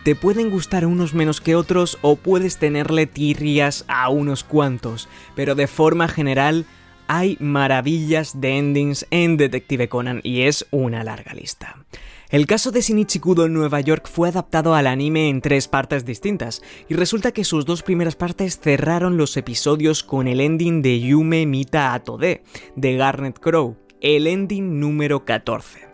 Te pueden gustar unos menos que otros o puedes tenerle tirrias a unos cuantos, pero de forma general hay maravillas de endings en Detective Conan y es una larga lista. El caso de Shinichi Kudo en Nueva York fue adaptado al anime en 3 partes distintas, y resulta que sus 2 primeras partes cerraron los episodios con el ending de Yume Mita Atode, de Garnet Crow, el ending número 14.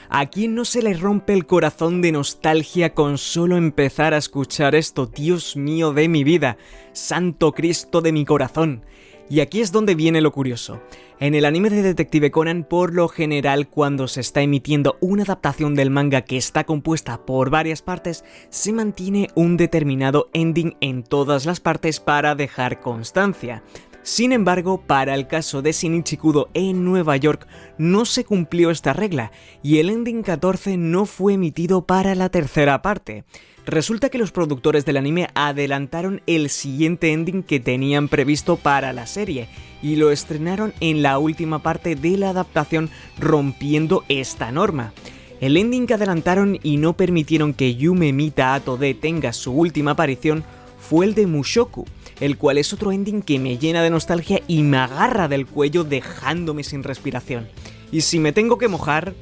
¿A quién no se le rompe el corazón de nostalgia con solo empezar a escuchar esto? Dios mío de mi vida, Santo Cristo de mi corazón. Y aquí es donde viene lo curioso. En el anime de Detective Conan, por lo general, cuando se está emitiendo una adaptación del manga que está compuesta por varias partes, se mantiene un determinado ending en todas las partes para dejar constancia. Sin embargo, para el caso de Shinichi Kudo en Nueva York no se cumplió esta regla y el ending 14 no fue emitido para la tercera parte. Resulta que los productores del anime adelantaron el siguiente ending que tenían previsto para la serie y lo estrenaron en la última parte de la adaptación, rompiendo esta norma. El ending que adelantaron y no permitieron que Yume Mita Atode tenga su última aparición fue el de Mushoku, el cual es otro ending que me llena de nostalgia y me agarra del cuello dejándome sin respiración. Y si me tengo que mojar,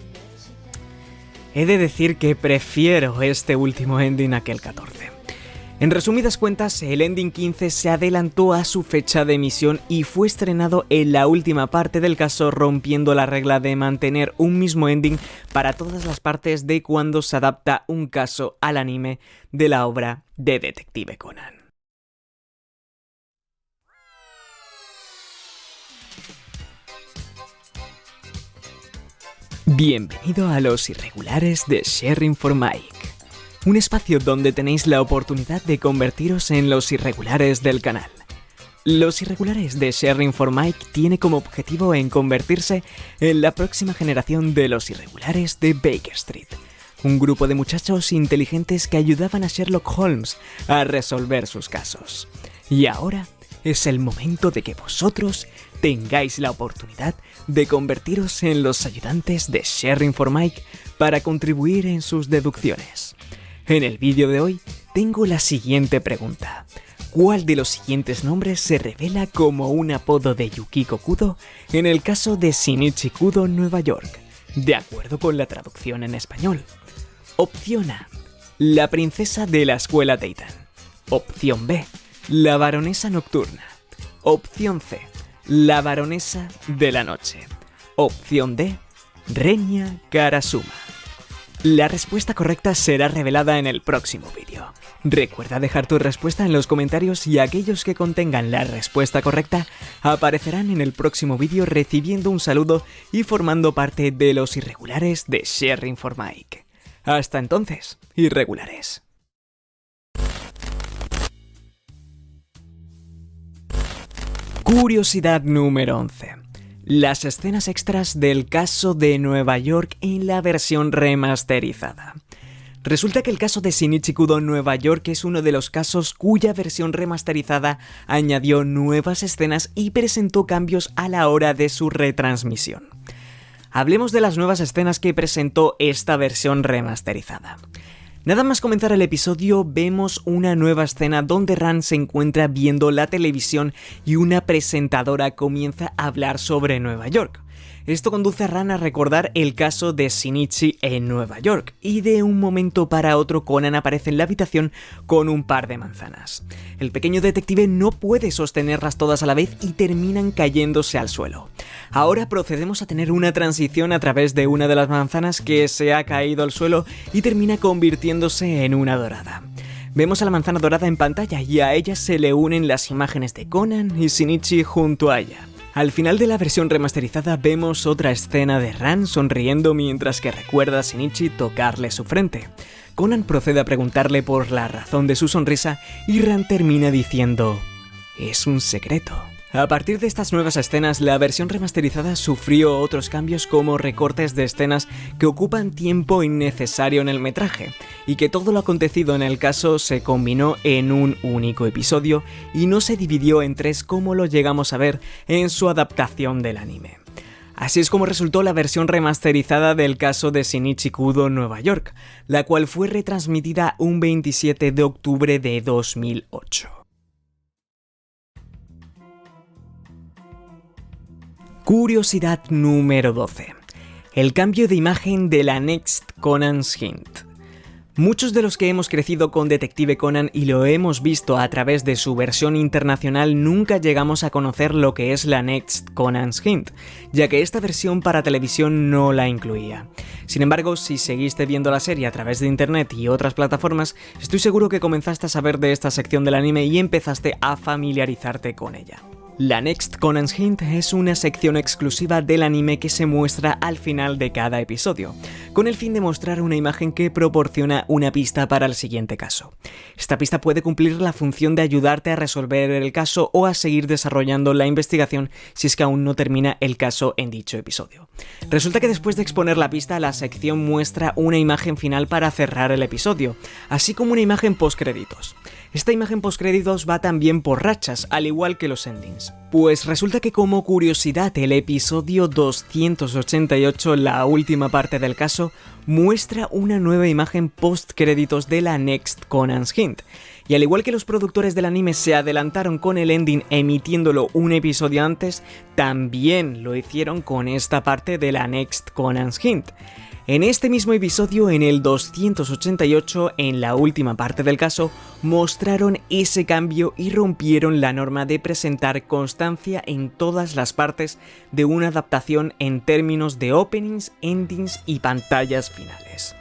he de decir que prefiero este último ending a aquel 14. En resumidas cuentas, el ending 15 se adelantó a su fecha de emisión y fue estrenado en la última parte del caso, rompiendo la regla de mantener un mismo ending para todas las partes de cuando se adapta un caso al anime de la obra de Detective Conan. Bienvenido a Los Irregulares de Sharing for Mike, un espacio donde tenéis la oportunidad de convertiros en los irregulares del canal. Los Irregulares de Sharing for Mike tiene como objetivo en convertirse en la próxima generación de los irregulares de Baker Street, un grupo de muchachos inteligentes que ayudaban a Sherlock Holmes a resolver sus casos. Y ahora es el momento de que vosotros tengáis la oportunidad de convertiros en los ayudantes de Sharing for Mike para contribuir en sus deducciones. En el vídeo de hoy tengo la siguiente pregunta. ¿Cuál de los siguientes nombres se revela como un apodo de Yukiko Kudo en el caso de Shinichi Kudo Nueva York, de acuerdo con la traducción en español? Opción A: la princesa de la escuela Titan. Opción B: la baronesa nocturna. Opción C: la baronesa de la noche. Opción D: Renya Karasuma. La respuesta correcta será revelada en el próximo vídeo. Recuerda dejar tu respuesta en los comentarios y aquellos que contengan la respuesta correcta aparecerán en el próximo vídeo recibiendo un saludo y formando parte de los irregulares de Sharing for Mike. Hasta entonces, irregulares. Curiosidad número 11. Las escenas extras del caso de Nueva York en la versión remasterizada. Resulta que el caso de Shinichi Kudo Nueva York es uno de los casos cuya versión remasterizada añadió nuevas escenas y presentó cambios a la hora de su retransmisión. Hablemos de las nuevas escenas que presentó esta versión remasterizada. Nada más comenzar el episodio vemos una nueva escena donde Ran se encuentra viendo la televisión y una presentadora comienza a hablar sobre Nueva York. Esto conduce a Ran a recordar el caso de Shinichi en Nueva York, y de un momento para otro Conan aparece en la habitación con un par de manzanas. El pequeño detective no puede sostenerlas todas a la vez y terminan cayéndose al suelo. Ahora procedemos a tener una transición a través de una de las manzanas que se ha caído al suelo y termina convirtiéndose en una dorada. Vemos a la manzana dorada en pantalla y a ella se le unen las imágenes de Conan y Shinichi junto a ella. Al final de la versión remasterizada vemos otra escena de Ran sonriendo mientras que recuerda a Shinichi tocarle su frente. Conan procede a preguntarle por la razón de su sonrisa y Ran termina diciendo: "Es un secreto". A partir de estas nuevas escenas, la versión remasterizada sufrió otros cambios como recortes de escenas que ocupan tiempo innecesario en el metraje, y que todo lo acontecido en el caso se combinó en un único episodio y no se dividió en 3 como lo llegamos a ver en su adaptación del anime. Así es como resultó la versión remasterizada del caso de Shinichi Kudo Nueva York, la cual fue retransmitida un 27 de octubre de 2008. Curiosidad número 12. El cambio de imagen de la Next Conan's Hint. Muchos de los que hemos crecido con Detective Conan y lo hemos visto a través de su versión internacional nunca llegamos a conocer lo que es la Next Conan's Hint, ya que esta versión para televisión no la incluía. Sin embargo, si seguiste viendo la serie a través de internet y otras plataformas, estoy seguro que comenzaste a saber de esta sección del anime y empezaste a familiarizarte con ella. La Next Conan's Hint es una sección exclusiva del anime que se muestra al final de cada episodio, con el fin de mostrar una imagen que proporciona una pista para el siguiente caso. Esta pista puede cumplir la función de ayudarte a resolver el caso o a seguir desarrollando la investigación si es que aún no termina el caso en dicho episodio. Resulta que después de exponer la pista, la sección muestra una imagen final para cerrar el episodio, así como una imagen postcréditos. Esta imagen postcréditos va también por rachas, al igual que los endings. Pues resulta que como curiosidad, el episodio 288, la última parte del caso, muestra una nueva imagen postcréditos de la Next Conan's Hint. Y al igual que los productores del anime se adelantaron con el ending emitiéndolo un episodio antes, también lo hicieron con esta parte de la Next Conan's Hint. En este mismo episodio, en el 288, en la última parte del caso, mostraron ese cambio y rompieron la norma de presentar constancia en todas las partes de una adaptación en términos de openings, endings y pantallas finales.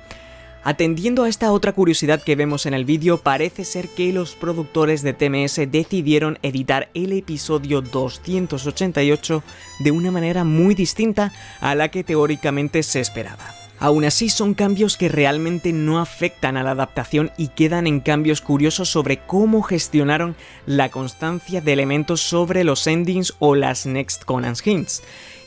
Atendiendo a esta otra curiosidad que vemos en el vídeo, parece ser que los productores de TMS decidieron editar el episodio 288 de una manera muy distinta a la que teóricamente se esperaba. Aún así, son cambios que realmente no afectan a la adaptación y quedan en cambios curiosos sobre cómo gestionaron la constancia de elementos sobre los endings o las Next Conan's Hints.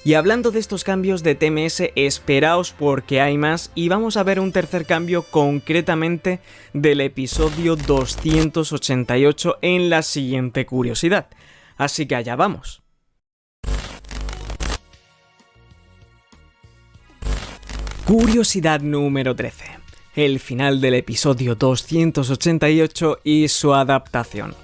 Y hablando de estos cambios de TMS, esperaos porque hay más y vamos a ver un tercer cambio concretamente del episodio 288 en la siguiente curiosidad. Así que allá vamos. Curiosidad número 13. El final del episodio 288 y su adaptación.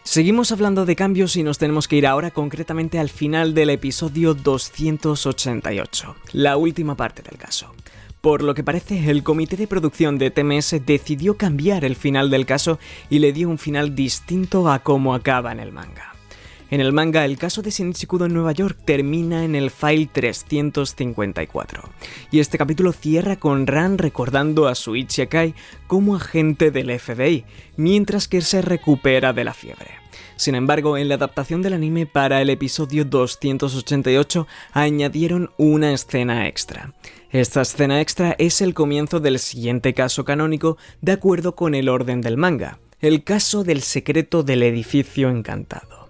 Seguimos hablando de cambios y nos tenemos que ir ahora concretamente al final del episodio 288, la última parte del caso. Por lo que parece, el comité de producción de TMS decidió cambiar el final del caso y le dio un final distinto a cómo acaba en el manga. En el manga, el caso de Shinichi Kudo en Nueva York termina en el file 354, y este capítulo cierra con Ran recordando a Shuichi Akai como agente del FBI, mientras que se recupera de la fiebre. Sin embargo, en la adaptación del anime para el episodio 288 añadieron una escena extra. Esta escena extra es el comienzo del siguiente caso canónico de acuerdo con el orden del manga, el caso del secreto del edificio encantado.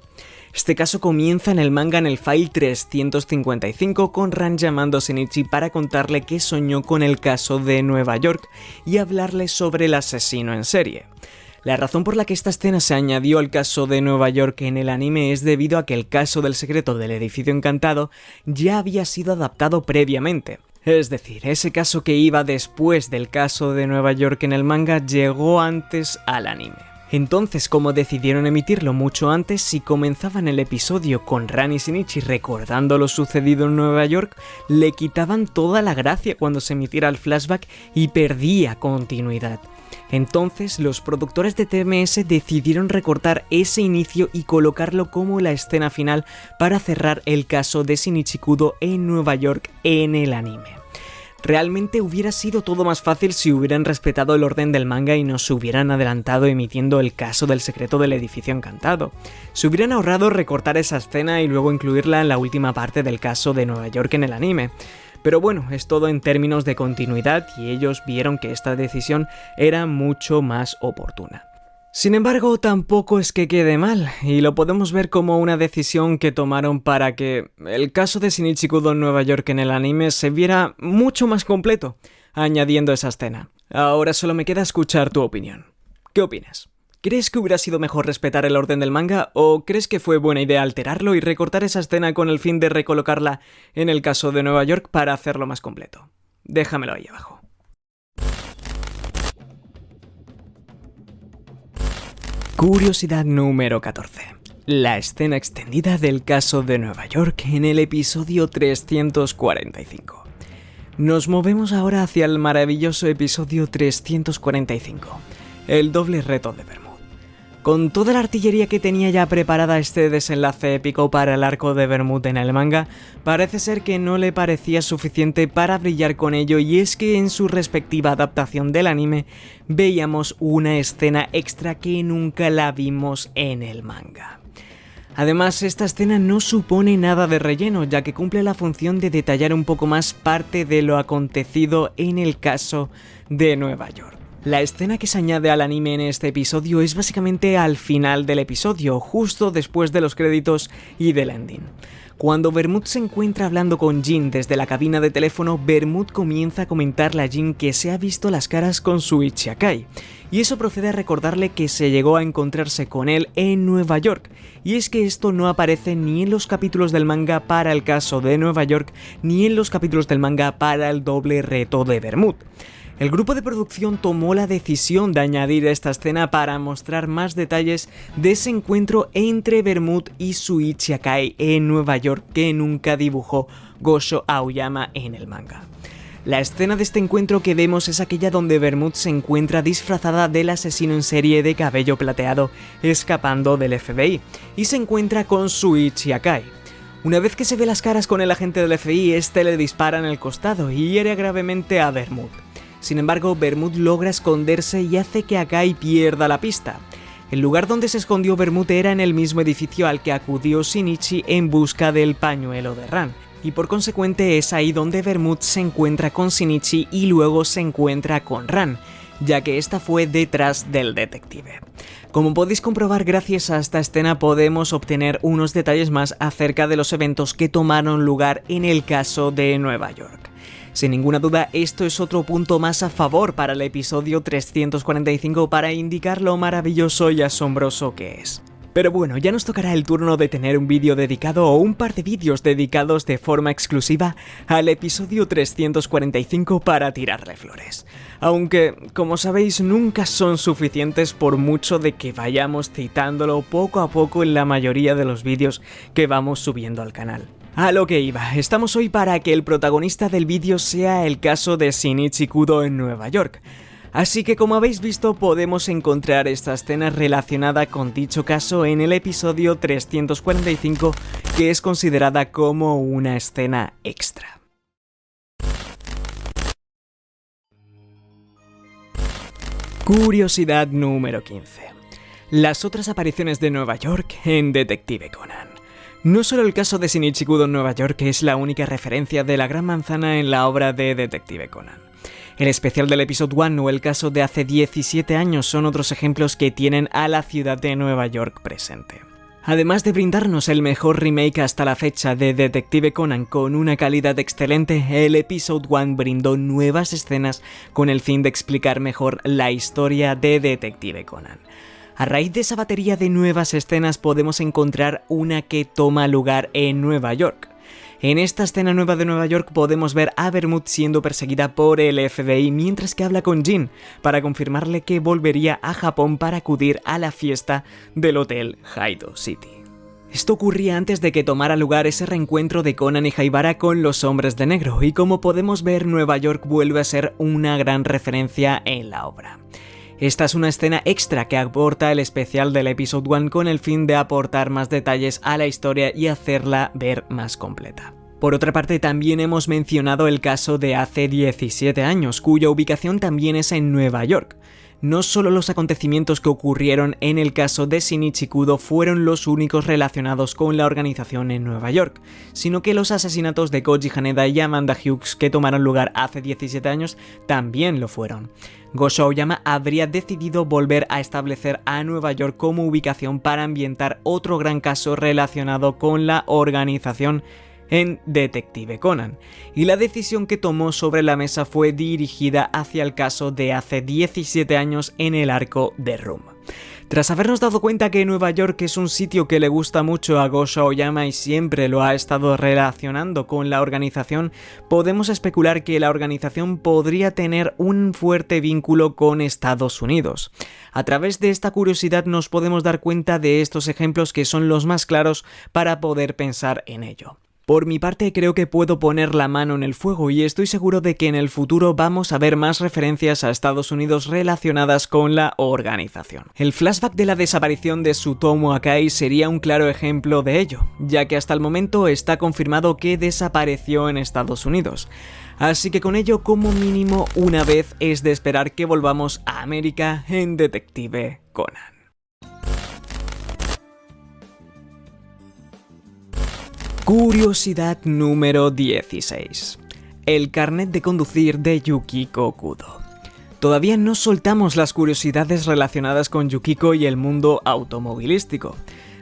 Este caso comienza en el manga en el file 355 con Ran llamando a Shinichi para contarle que soñó con el caso de Nueva York y hablarle sobre el asesino en serie. La razón por la que esta escena se añadió al caso de Nueva York en el anime es debido a que el caso del secreto del edificio encantado ya había sido adaptado previamente. Es decir, ese caso que iba después del caso de Nueva York en el manga llegó antes al anime. Entonces, como decidieron emitirlo mucho antes, si comenzaban el episodio con Ran y Shinichi recordando lo sucedido en Nueva York, le quitaban toda la gracia cuando se emitiera el flashback y perdía continuidad. Entonces, los productores de TMS decidieron recortar ese inicio y colocarlo como la escena final para cerrar el caso de Shinichi Kudo en Nueva York en el anime. Realmente hubiera sido todo más fácil si hubieran respetado el orden del manga y no se hubieran adelantado emitiendo el caso del secreto del edificio encantado. Se hubieran ahorrado recortar esa escena y luego incluirla en la última parte del caso de Nueva York en el anime. Pero bueno, es todo en términos de continuidad y ellos vieron que esta decisión era mucho más oportuna. Sin embargo, tampoco es que quede mal, y lo podemos ver como una decisión que tomaron para que el caso de Shinichi Kudo en Nueva York en el anime se viera mucho más completo, añadiendo esa escena. Ahora solo me queda escuchar tu opinión. ¿Qué opinas? ¿Crees que hubiera sido mejor respetar el orden del manga o crees que fue buena idea alterarlo y recortar esa escena con el fin de recolocarla en el caso de Nueva York para hacerlo más completo? Déjamelo ahí abajo. Curiosidad número 14. La escena extendida del caso de Nueva York en el episodio 345. Nos movemos ahora hacia el maravilloso episodio 345, el doble reto de Bermud. Con toda la artillería que tenía ya preparada este desenlace épico para el arco de Bermud en el manga, parece ser que no le parecía suficiente para brillar con ello, y es que en su respectiva adaptación del anime veíamos una escena extra que nunca la vimos en el manga. Además, esta escena no supone nada de relleno, ya que cumple la función de detallar un poco más parte de lo acontecido en el caso de Nueva York. La escena que se añade al anime en este episodio es básicamente al final del episodio, justo después de los créditos y del ending. Cuando Bermud se encuentra hablando con Jin desde la cabina de teléfono, Bermud comienza a comentarle a Jin que se ha visto las caras con Shuichi Akai, y eso procede a recordarle que se llegó a encontrarse con él en Nueva York, y es que esto no aparece ni en los capítulos del manga para el caso de Nueva York, ni en los capítulos del manga para el doble reto de Bermud. El grupo de producción tomó la decisión de añadir esta escena para mostrar más detalles de ese encuentro entre Bermud y Shuichi Akai en Nueva York que nunca dibujó Gosho Aoyama en el manga. La escena de este encuentro que vemos es aquella donde Bermud se encuentra disfrazada del asesino en serie de cabello plateado escapando del FBI y se encuentra con Shuichi Akai. Una vez que se ve las caras con el agente del FBI, este le dispara en el costado y hiere gravemente a Bermud. Sin embargo, Bermud logra esconderse y hace que Akai pierda la pista. El lugar donde se escondió Bermud era en el mismo edificio al que acudió Shinichi en busca del pañuelo de Ran, y por consecuente es ahí donde Bermud se encuentra con Shinichi y luego se encuentra con Ran, ya que esta fue detrás del detective. Como podéis comprobar, gracias a esta escena podemos obtener unos detalles más acerca de los eventos que tomaron lugar en el caso de Nueva York. Sin ninguna duda, esto es otro punto más a favor para el episodio 345 para indicar lo maravilloso y asombroso que es. Pero bueno, ya nos tocará el turno de tener un vídeo dedicado o un par de vídeos dedicados de forma exclusiva al episodio 345 para tirarle flores. Aunque, como sabéis, nunca son suficientes por mucho de que vayamos citándolo poco a poco en la mayoría de los vídeos que vamos subiendo al canal. A lo que iba, estamos hoy para que el protagonista del vídeo sea el caso de Shinichi Kudo en Nueva York. Así que como habéis visto podemos encontrar esta escena relacionada con dicho caso en el episodio 345, que es considerada como una escena extra. Curiosidad número 15. Las otras apariciones de Nueva York en Detective Conan. No solo el caso de Shinichi Kudo en Nueva York es la única referencia de la Gran Manzana en la obra de Detective Conan. El especial del episodio 1 o el caso de hace 17 años son otros ejemplos que tienen a la ciudad de Nueva York presente. Además de brindarnos el mejor remake hasta la fecha de Detective Conan con una calidad excelente, el episodio 1 brindó nuevas escenas con el fin de explicar mejor la historia de Detective Conan. A raíz de esa batería de nuevas escenas podemos encontrar una que toma lugar en Nueva York. En esta escena nueva de Nueva York podemos ver a Vermouth siendo perseguida por el FBI mientras que habla con Jin para confirmarle que volvería a Japón para acudir a la fiesta del hotel Haido City. Esto ocurría antes de que tomara lugar ese reencuentro de Conan y Haibara con los Hombres de Negro, y como podemos ver, Nueva York vuelve a ser una gran referencia en la obra. Esta es una escena extra que aporta el especial del Episode 1 con el fin de aportar más detalles a la historia y hacerla ver más completa. Por otra parte, también hemos mencionado el caso de hace 17 años, cuya ubicación también es en Nueva York. No solo los acontecimientos que ocurrieron en el caso de Shinichi Kudo fueron los únicos relacionados con la organización en Nueva York, sino que los asesinatos de Koji Haneda y Amanda Hughes que tomaron lugar hace 17 años también lo fueron. Gosho Aoyama habría decidido volver a establecer a Nueva York como ubicación para ambientar otro gran caso relacionado con la organización en Detective Conan, y la decisión que tomó sobre la mesa fue dirigida hacia el caso de hace 17 años en el arco de Room. Tras habernos dado cuenta que Nueva York es un sitio que le gusta mucho a Gosho Aoyama y siempre lo ha estado relacionando con la organización, podemos especular que la organización podría tener un fuerte vínculo con Estados Unidos. A través de esta curiosidad nos podemos dar cuenta de estos ejemplos que son los más claros para poder pensar en ello. Por mi parte, creo que puedo poner la mano en el fuego y estoy seguro de que en el futuro vamos a ver más referencias a Estados Unidos relacionadas con la organización. El flashback de la desaparición de Tsutomu Akai sería un claro ejemplo de ello, ya que hasta el momento está confirmado que desapareció en Estados Unidos. Así que con ello, como mínimo una vez es de esperar que volvamos a América en Detective Conan. Curiosidad número 16. El carnet de conducir de Yukiko Kudo. Todavía no soltamos las curiosidades relacionadas con Yukiko y el mundo automovilístico.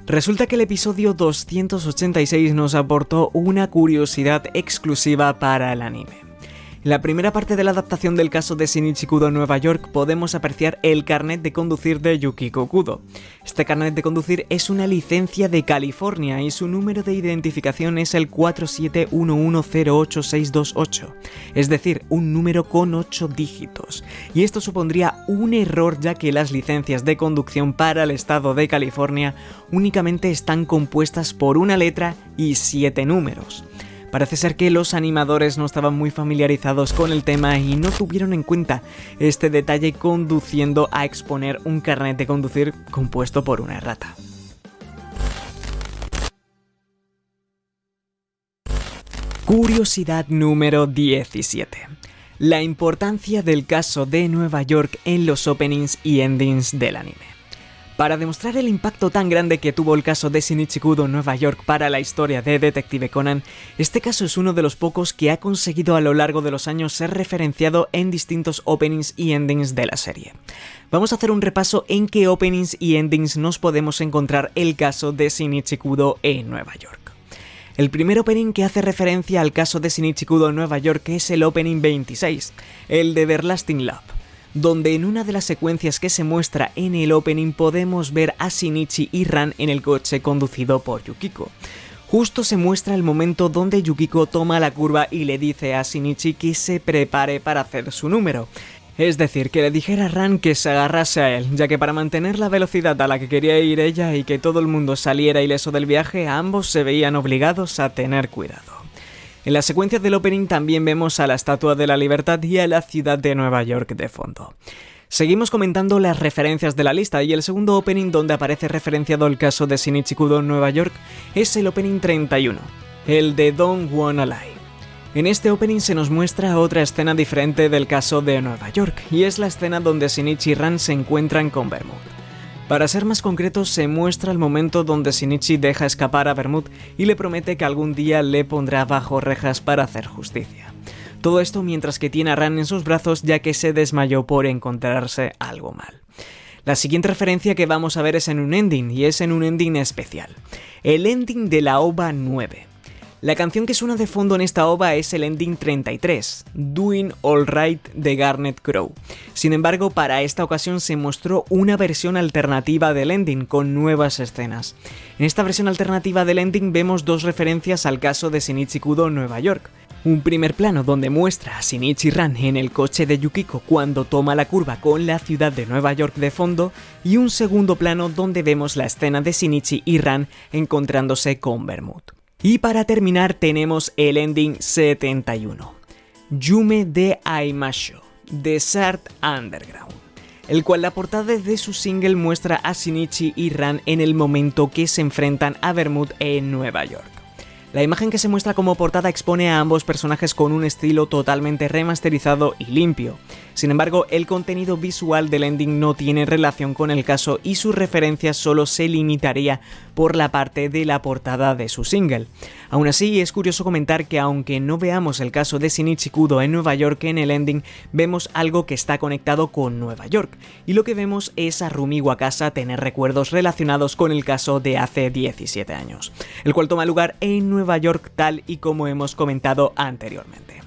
Resulta que el episodio 286 nos aportó una curiosidad exclusiva para el anime. En la primera parte de la adaptación del caso de Shinichi Kudo en Nueva York podemos apreciar el carnet de conducir de Yukiko Kudo. Este carnet de conducir es una licencia de California y su número de identificación es el 471108628, es decir, un número con 8 dígitos. Y esto supondría un error, ya que las licencias de conducción para el estado de California únicamente están compuestas por una letra y 7 números. Parece ser que los animadores no estaban muy familiarizados con el tema y no tuvieron en cuenta este detalle, conduciendo a exponer un carnet de conducir compuesto por una errata. Curiosidad número 17. La importancia del caso de Nueva York en los openings y endings del anime. Para demostrar el impacto tan grande que tuvo el caso de Shinichi Kudo en Nueva York para la historia de Detective Conan, este caso es uno de los pocos que ha conseguido a lo largo de los años ser referenciado en distintos openings y endings de la serie. Vamos a hacer un repaso en qué openings y endings nos podemos encontrar el caso de Shinichi Kudo en Nueva York. El primer opening que hace referencia al caso de Shinichi Kudo en Nueva York es el opening 26, el de Everlasting Love, donde en una de las secuencias que se muestra en el opening podemos ver a Shinichi y Ran en el coche conducido por Yukiko. Justo se muestra el momento donde Yukiko toma la curva y le dice a Shinichi que se prepare para hacer su número. Es decir, que le dijera a Ran que se agarrase a él, ya que para mantener la velocidad a la que quería ir ella y que todo el mundo saliera ileso del viaje, ambos se veían obligados a tener cuidado. En la secuencia del opening también vemos a la Estatua de la Libertad y a la ciudad de Nueva York de fondo. Seguimos comentando las referencias de la lista y el segundo opening donde aparece referenciado el caso de Shinichi Kudo en Nueva York es el opening 31, el de Don't Wanna Lie. En este opening se nos muestra otra escena diferente del caso de Nueva York, y es la escena donde Shinichi y Ran se encuentran con Vermouth. Para ser más concretos, se muestra el momento donde Shinichi deja escapar a Vermouth y le promete que algún día le pondrá bajo rejas para hacer justicia. Todo esto mientras que tiene a Ran en sus brazos, ya que se desmayó por encontrarse algo mal. La siguiente referencia que vamos a ver es en un ending, y es en un ending especial. El ending de la OVA 9. La canción que suena de fondo en esta OVA es el ending 33, Doing Alright de Garnet Crow. Sin embargo, para esta ocasión se mostró una versión alternativa del ending con nuevas escenas. En esta versión alternativa del ending vemos dos referencias al caso de Shinichi Kudo en Nueva York. Un primer plano donde muestra a Shinichi Ran en el coche de Yukiko cuando toma la curva con la ciudad de Nueva York de fondo, y un segundo plano donde vemos la escena de Shinichi y Ran encontrándose con Vermouth. Y para terminar tenemos el ending 71, Yume de Aimasho, Desert Underground, el cual la portada de su single muestra a Shinichi y Ran en el momento que se enfrentan a Vermouth en Nueva York. La imagen que se muestra como portada expone a ambos personajes con un estilo totalmente remasterizado y limpio. Sin embargo, el contenido visual del ending no tiene relación con el caso y su referencia solo se limitaría por la parte de la portada de su single. Aún así, es curioso comentar que aunque no veamos el caso de Shinichi Kudo en Nueva York en el ending, vemos algo que está conectado con Nueva York, y lo que vemos es a Rumi Wakasa tener recuerdos relacionados con el caso de hace 17 años, el cual toma lugar en Nueva York tal y como hemos comentado anteriormente.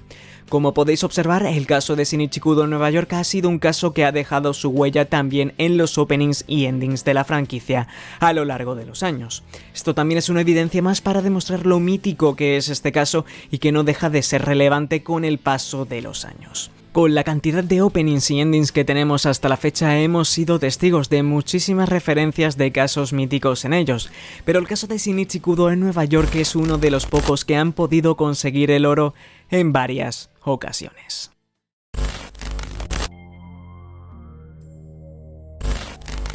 Como podéis observar, el caso de Shinichi Kudo en Nueva York ha sido un caso que ha dejado su huella también en los openings y endings de la franquicia a lo largo de los años. Esto también es una evidencia más para demostrar lo mítico que es este caso y que no deja de ser relevante con el paso de los años. Con la cantidad de openings y endings que tenemos hasta la fecha hemos sido testigos de muchísimas referencias de casos míticos en ellos, pero el caso de Shinichi Kudo en Nueva York es uno de los pocos que han podido conseguir el oro en varias ocasiones.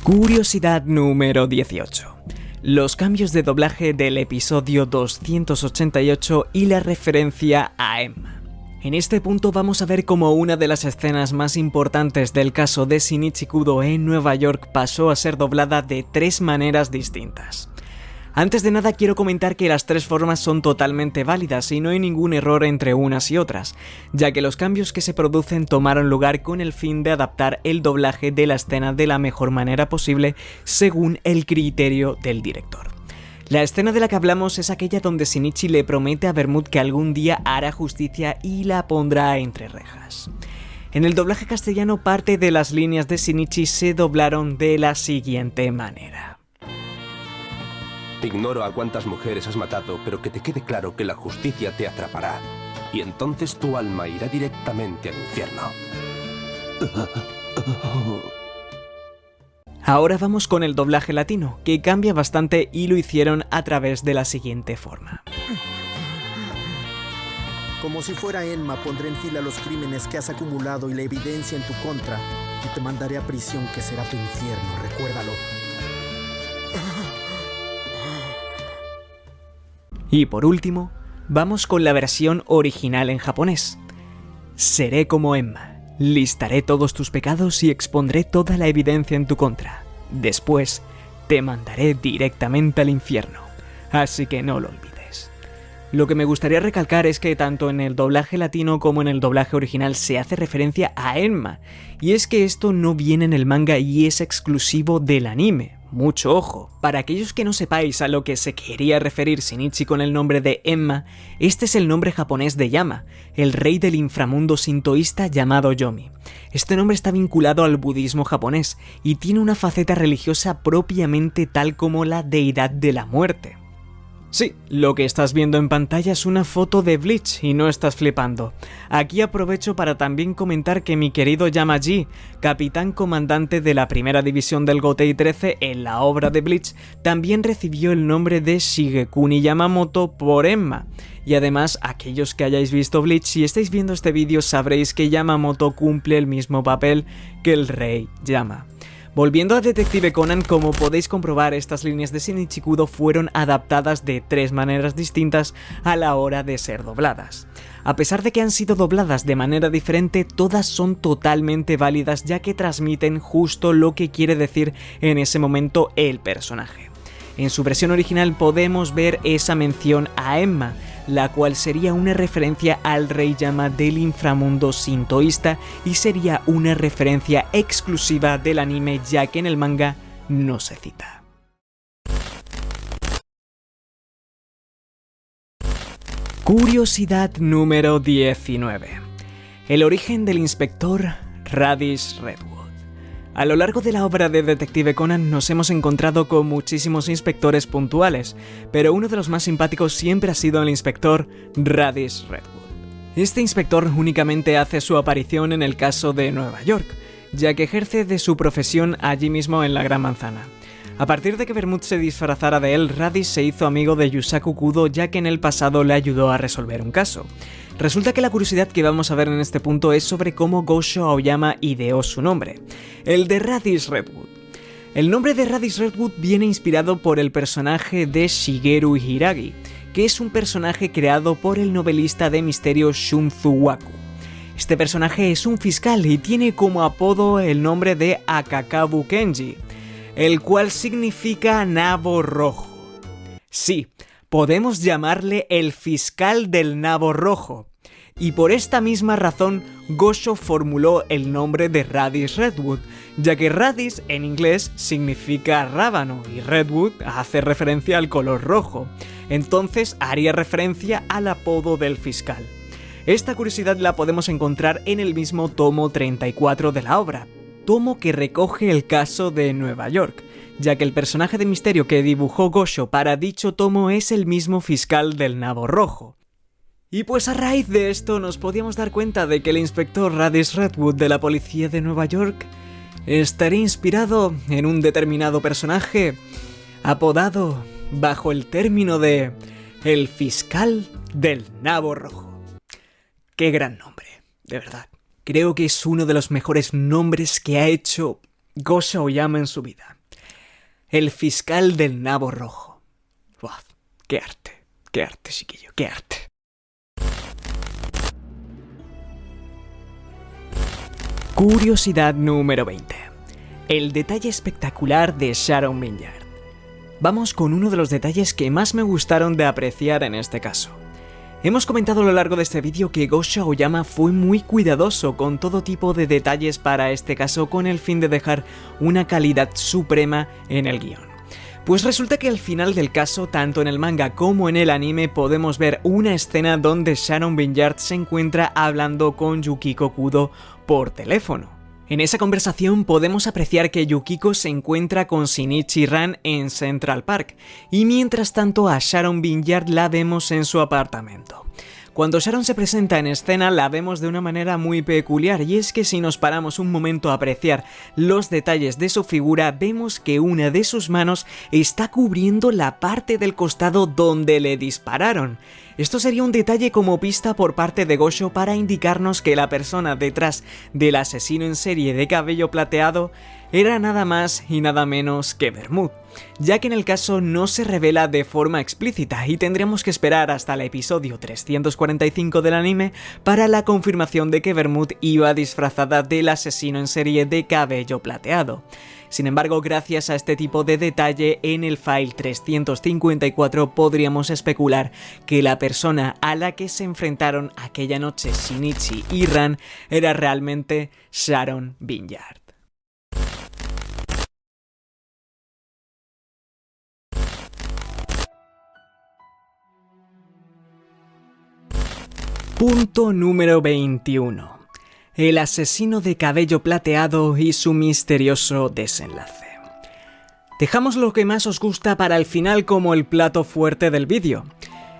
Curiosidad número 18. Los cambios de doblaje del episodio 288 y la referencia a Emma. En este punto vamos a ver cómo una de las escenas más importantes del caso de Shinichi Kudo en Nueva York pasó a ser doblada de 3 maneras distintas. Antes de nada quiero comentar que las 3 formas son totalmente válidas y no hay ningún error entre unas y otras, ya que los cambios que se producen tomaron lugar con el fin de adaptar el doblaje de la escena de la mejor manera posible según el criterio del director. La escena de la que hablamos es aquella donde Shinichi le promete a Vermouth que algún día hará justicia y la pondrá entre rejas. En el doblaje castellano, parte de las líneas de Shinichi se doblaron de la siguiente manera. Ignoro a cuántas mujeres has matado, pero que te quede claro que la justicia te atrapará. Y entonces tu alma irá directamente al infierno. Ahora vamos con el doblaje latino, que cambia bastante y lo hicieron a través de la siguiente forma. Como si fuera Enma, pondré en fila los crímenes que has acumulado y la evidencia en tu contra, y te mandaré a prisión que será tu infierno, recuérdalo. Y por último, vamos con la versión original en japonés. Seré como Emma. Listaré todos tus pecados y expondré toda la evidencia en tu contra. Después, te mandaré directamente al infierno. Así que no lo olvides. Lo que me gustaría recalcar es que tanto en el doblaje latino como en el doblaje original se hace referencia a Enma. Y es que esto no viene en el manga y es exclusivo del anime. Mucho ojo. Para aquellos que no sepáis a lo que se quería referir Shinichi con el nombre de Enma, este es el nombre japonés de Yama, el rey del inframundo sintoísta llamado Yomi. Este nombre está vinculado al budismo japonés y tiene una faceta religiosa propiamente tal como la deidad de la muerte. Sí, lo que estás viendo en pantalla es una foto de Bleach y no estás flipando. Aquí aprovecho para también comentar que mi querido Yamaji, capitán comandante de la primera división del Gotei 13 en la obra de Bleach, también recibió el nombre de Shigekuni Yamamoto por Enma. Y además, aquellos que hayáis visto Bleach, si estáis viendo este vídeo sabréis que Yamamoto cumple el mismo papel que el rey Yama. Volviendo a Detective Conan, como podéis comprobar, estas líneas de Shinichi Kudo fueron adaptadas de 3 maneras distintas a la hora de ser dobladas. A pesar de que han sido dobladas de manera diferente, todas son totalmente válidas ya que transmiten justo lo que quiere decir en ese momento el personaje. En su versión original podemos ver esa mención a Enma, la cual sería una referencia al rey Yama del inframundo sintoísta y sería una referencia exclusiva del anime ya que en el manga no se cita. Curiosidad número 19. El origen del inspector Radish Redwood. A lo largo de la obra de Detective Conan nos hemos encontrado con muchísimos inspectores puntuales, pero uno de los más simpáticos siempre ha sido el inspector Radish Redwood. Este inspector únicamente hace su aparición en el caso de Nueva York, ya que ejerce de su profesión allí mismo en la Gran Manzana. A partir de que Vermouth se disfrazara de él, Radish se hizo amigo de Yusaku Kudo, ya que en el pasado le ayudó a resolver un caso. Resulta que la curiosidad que vamos a ver en este punto es sobre cómo Gosho Aoyama ideó su nombre, el de Radish Redwood. El nombre de Radish Redwood viene inspirado por el personaje de Shigeru Hiragi, que es un personaje creado por el novelista de misterio Shunzu Waku. Este personaje es un fiscal y tiene como apodo el nombre de Akakabu Kenji, el cual significa nabo rojo. Sí, podemos llamarle el fiscal del nabo rojo. Y por esta misma razón, Gosho formuló el nombre de Radish Redwood, ya que Radish en inglés significa rábano y Redwood hace referencia al color rojo. Entonces haría referencia al apodo del fiscal. Esta curiosidad la podemos encontrar en el mismo tomo 34 de la obra, tomo que recoge el caso de Nueva York, ya que el personaje de misterio que dibujó Gosho para dicho tomo es el mismo fiscal del nabo rojo. Y pues a raíz de esto nos podíamos dar cuenta de que el inspector Radish Redwood de la policía de Nueva York estaría inspirado en un determinado personaje apodado bajo el término de el fiscal del nabo rojo. ¡Qué gran nombre! De verdad. Creo que es uno de los mejores nombres que ha hecho Gosho Aoyama en su vida. El fiscal del nabo rojo. ¡Wow! ¡Qué arte, chiquillo! ¡Qué arte! Curiosidad número 20. El detalle espectacular de Sharon Vineyard. Vamos con uno de los detalles que más me gustaron de apreciar en este caso. Hemos comentado a lo largo de este vídeo que Gosho Aoyama fue muy cuidadoso con todo tipo de detalles para este caso con el fin de dejar una calidad suprema en el guión. Pues resulta que al final del caso, tanto en el manga como en el anime, podemos ver una escena donde Sharon Vineyard se encuentra hablando con Yukiko Kudo por teléfono. En esa conversación podemos apreciar que Yukiko se encuentra con Shinichi Ran en Central Park, y mientras tanto a Sharon Vineyard la vemos en su apartamento. Cuando Sharon se presenta en escena la vemos de una manera muy peculiar, y es que si nos paramos un momento a apreciar los detalles de su figura, vemos que una de sus manos está cubriendo la parte del costado donde le dispararon. Esto sería un detalle como pista por parte de Gosho para indicarnos que la persona detrás del asesino en serie de cabello plateado era nada más y nada menos que Vermouth, ya que en el caso no se revela de forma explícita y tendríamos que esperar hasta el episodio 345 del anime para la confirmación de que Vermouth iba disfrazada del asesino en serie de cabello plateado. Sin embargo, gracias a este tipo de detalle, en el file 354 podríamos especular que la persona a la que se enfrentaron aquella noche Shinichi y Ran era realmente Sharon Vineyard. Punto número 21. El asesino de cabello plateado y su misterioso desenlace. Dejamos lo que más os gusta para el final como el plato fuerte del vídeo.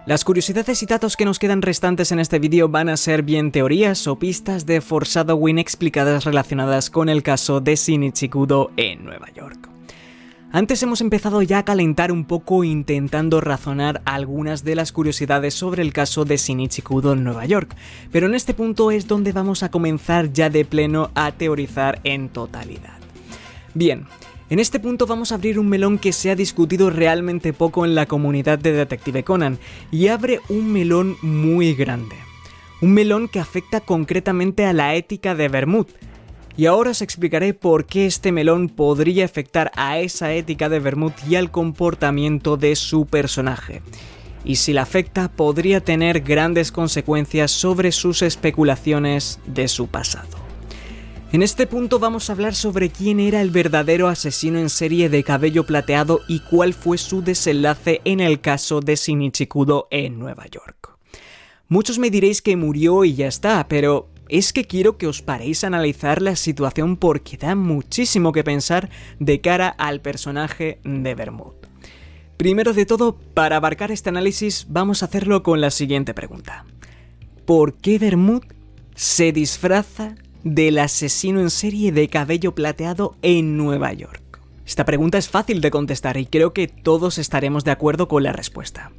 Las curiosidades y datos que nos quedan restantes en este vídeo van a ser bien teorías o pistas de foreshadowing explicadas relacionadas con el caso de Shinichi Kudo en Nueva York. Antes hemos empezado ya a calentar un poco intentando razonar algunas de las curiosidades sobre el caso de Shinichi Kudo en Nueva York, pero en este punto es donde vamos a comenzar ya de pleno a teorizar en totalidad. Bien, en este punto vamos a abrir un melón que se ha discutido realmente poco en la comunidad de Detective Conan y abre un melón muy grande. Un melón que afecta concretamente a la ética de Vermouth. Y ahora os explicaré por qué este melón podría afectar a esa ética de Vermouth y al comportamiento de su personaje. Y si la afecta, podría tener grandes consecuencias sobre sus especulaciones de su pasado. En este punto vamos a hablar sobre quién era el verdadero asesino en serie de cabello plateado y cuál fue su desenlace en el caso de Shinichi Kudo en Nueva York. Muchos me diréis que murió y ya está, pero es que quiero que os paréis a analizar la situación porque da muchísimo que pensar de cara al personaje de Vermouth. Primero de todo, para abarcar este análisis vamos a hacerlo con la siguiente pregunta. ¿Por qué Vermouth se disfraza del asesino en serie de cabello plateado en Nueva York? Esta pregunta es fácil de contestar y creo que todos estaremos de acuerdo con la respuesta.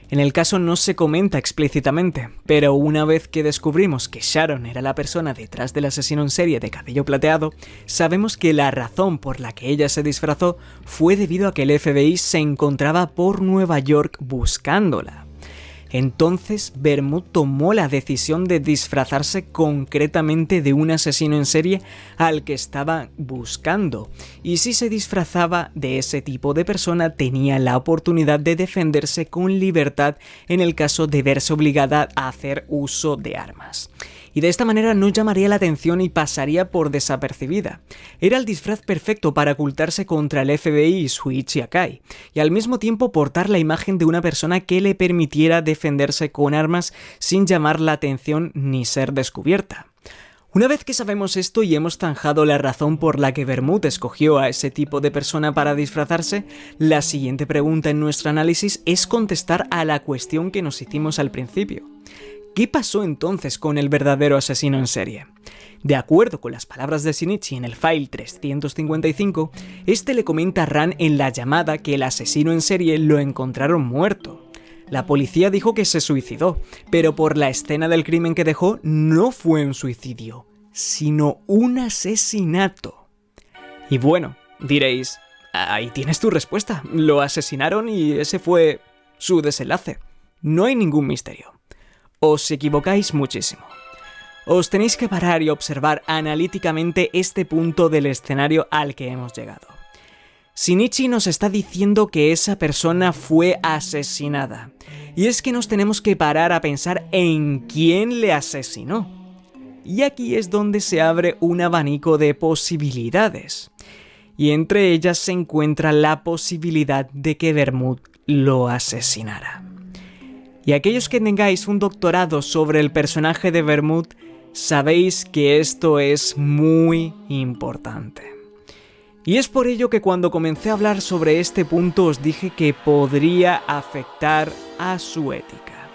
En el caso no se comenta explícitamente, pero una vez que descubrimos que Sharon era la persona detrás del asesino en serie de cabello plateado, sabemos que la razón por la que ella se disfrazó fue debido a que el FBI se encontraba por Nueva York buscándola. Entonces, Vermouth tomó la decisión de disfrazarse concretamente de un asesino en serie al que estaba buscando. Y si se disfrazaba de ese tipo de persona, tenía la oportunidad de defenderse con libertad en el caso de verse obligada a hacer uso de armas. Y de esta manera no llamaría la atención y pasaría por desapercibida. Era el disfraz perfecto para ocultarse contra el FBI y Shuichi Akai, y al mismo tiempo portar la imagen de una persona que le permitiera defenderse con armas sin llamar la atención ni ser descubierta. Una vez que sabemos esto y hemos zanjado la razón por la que Vermouth escogió a ese tipo de persona para disfrazarse, la siguiente pregunta en nuestro análisis es contestar a la cuestión que nos hicimos al principio. ¿Qué pasó entonces con el verdadero asesino en serie? De acuerdo con las palabras de Shinichi en el file 355, este le comenta a Ran en la llamada que el asesino en serie lo encontraron muerto. La policía dijo que se suicidó, pero por la escena del crimen que dejó no fue un suicidio, sino un asesinato. Y bueno, diréis, ahí tienes tu respuesta, lo asesinaron y ese fue su desenlace. No hay ningún misterio. Os equivocáis muchísimo. Os tenéis que parar y observar analíticamente este punto del escenario al que hemos llegado. Shinichi nos está diciendo que esa persona fue asesinada. Y es que nos tenemos que parar a pensar en quién le asesinó. Y aquí es donde se abre un abanico de posibilidades. Y entre ellas se encuentra la posibilidad de que Vermouth lo asesinara. Y aquellos que tengáis un doctorado sobre el personaje de Vermouth, sabéis que esto es muy importante. Y es por ello que cuando comencé a hablar sobre este punto os dije que podría afectar a su ética.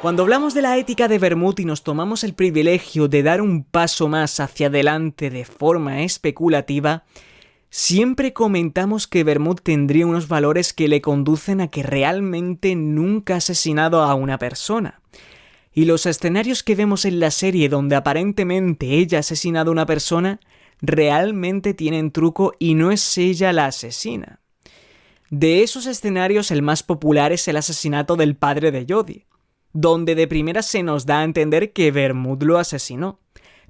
Cuando hablamos de la ética de Vermouth y nos tomamos el privilegio de dar un paso más hacia adelante de forma especulativa, siempre comentamos que Vermouth tendría unos valores que le conducen a que realmente nunca ha asesinado a una persona. Y los escenarios que vemos en la serie donde aparentemente ella ha asesinado a una persona, realmente tienen truco y no es ella la asesina. De esos escenarios el más popular es el asesinato del padre de Jodie, donde de primera se nos da a entender que Vermouth lo asesinó.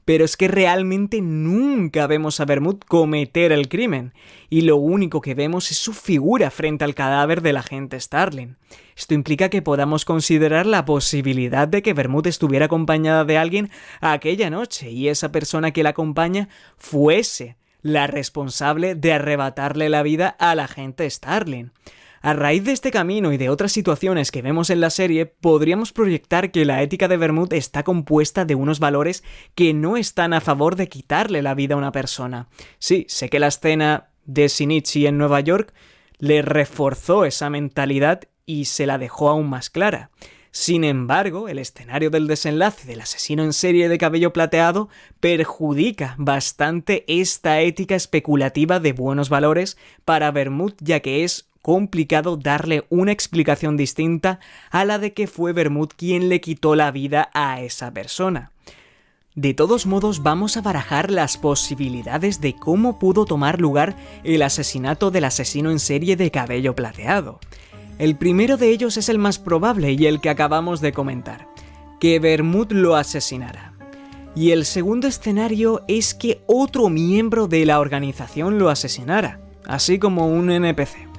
Pero es que realmente nunca vemos a Vermouth cometer el crimen, y lo único que vemos es su figura frente al cadáver del agente Starling. Esto implica que podamos considerar la posibilidad de que Vermouth estuviera acompañada de alguien aquella noche, y esa persona que la acompaña fuese la responsable de arrebatarle la vida al agente Starling. A raíz de este camino y de otras situaciones que vemos en la serie, podríamos proyectar que la ética de Vermouth está compuesta de unos valores que no están a favor de quitarle la vida a una persona. Sí, sé que la escena de Shinichi en Nueva York le reforzó esa mentalidad y se la dejó aún más clara. Sin embargo, el escenario del desenlace del asesino en serie de cabello plateado perjudica bastante esta ética especulativa de buenos valores para Vermouth, ya que es complicado darle una explicación distinta a la de que fue Vermouth quien le quitó la vida a esa persona. De todos modos, vamos a barajar las posibilidades de cómo pudo tomar lugar el asesinato del asesino en serie de cabello plateado. El primero de ellos es el más probable y el que acabamos de comentar, que Vermouth lo asesinara. Y el segundo escenario es que otro miembro de la organización lo asesinara, así como un NPC.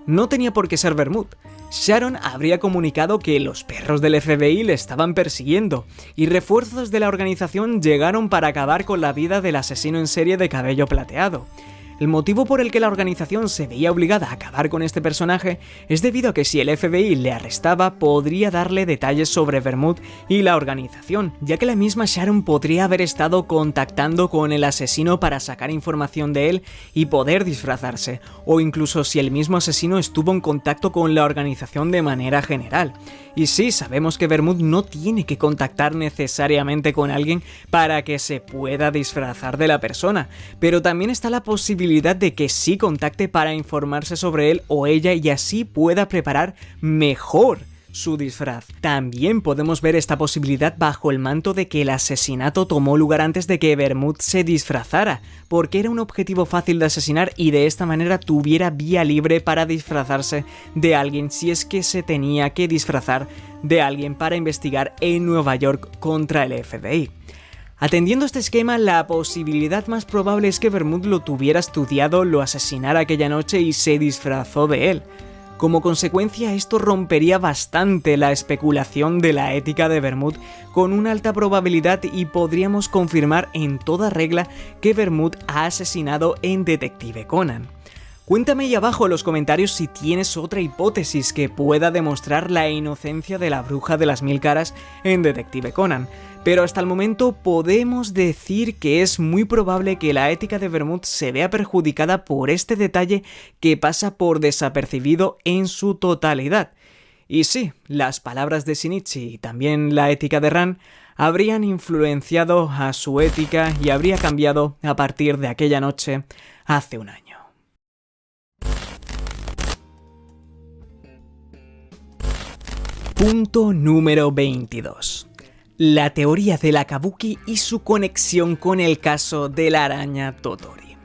No tenía por qué ser Vermouth. Sharon habría comunicado que los perros del FBI le estaban persiguiendo y refuerzos de la organización llegaron para acabar con la vida del asesino en serie de cabello plateado. El motivo por el que la organización se veía obligada a acabar con este personaje es debido a que si el FBI le arrestaba podría darle detalles sobre Vermouth y la organización, ya que la misma Sharon podría haber estado contactando con el asesino para sacar información de él y poder disfrazarse, o incluso si el mismo asesino estuvo en contacto con la organización de manera general. Y sí, sabemos que Vermouth no tiene que contactar necesariamente con alguien para que se pueda disfrazar de la persona, pero también está la posibilidad de que sí contacte para informarse sobre él o ella y así pueda preparar mejor su disfraz. También podemos ver esta posibilidad bajo el manto de que el asesinato tomó lugar antes de que Vermouth se disfrazara, porque era un objetivo fácil de asesinar y de esta manera tuviera vía libre para disfrazarse de alguien si es que se tenía que disfrazar de alguien para investigar en Nueva York contra el FBI. Atendiendo a este esquema, la posibilidad más probable es que Vermouth lo tuviera estudiado, lo asesinara aquella noche y se disfrazó de él. Como consecuencia, esto rompería bastante la especulación de la ética de Vermouth con una alta probabilidad y podríamos confirmar en toda regla que Vermouth ha asesinado en Detective Conan. Cuéntame ahí abajo en los comentarios si tienes otra hipótesis que pueda demostrar la inocencia de la bruja de las 1000 caras en Detective Conan, pero hasta el momento podemos decir que es muy probable que la ética de Vermouth se vea perjudicada por este detalle que pasa por desapercibido en su totalidad. Y sí, las palabras de Shinichi y también la ética de Ran habrían influenciado a su ética y habría cambiado a partir de aquella noche hace un año. Punto número 22. La teoría de la Kabuki y su conexión con el caso de la araña Totori.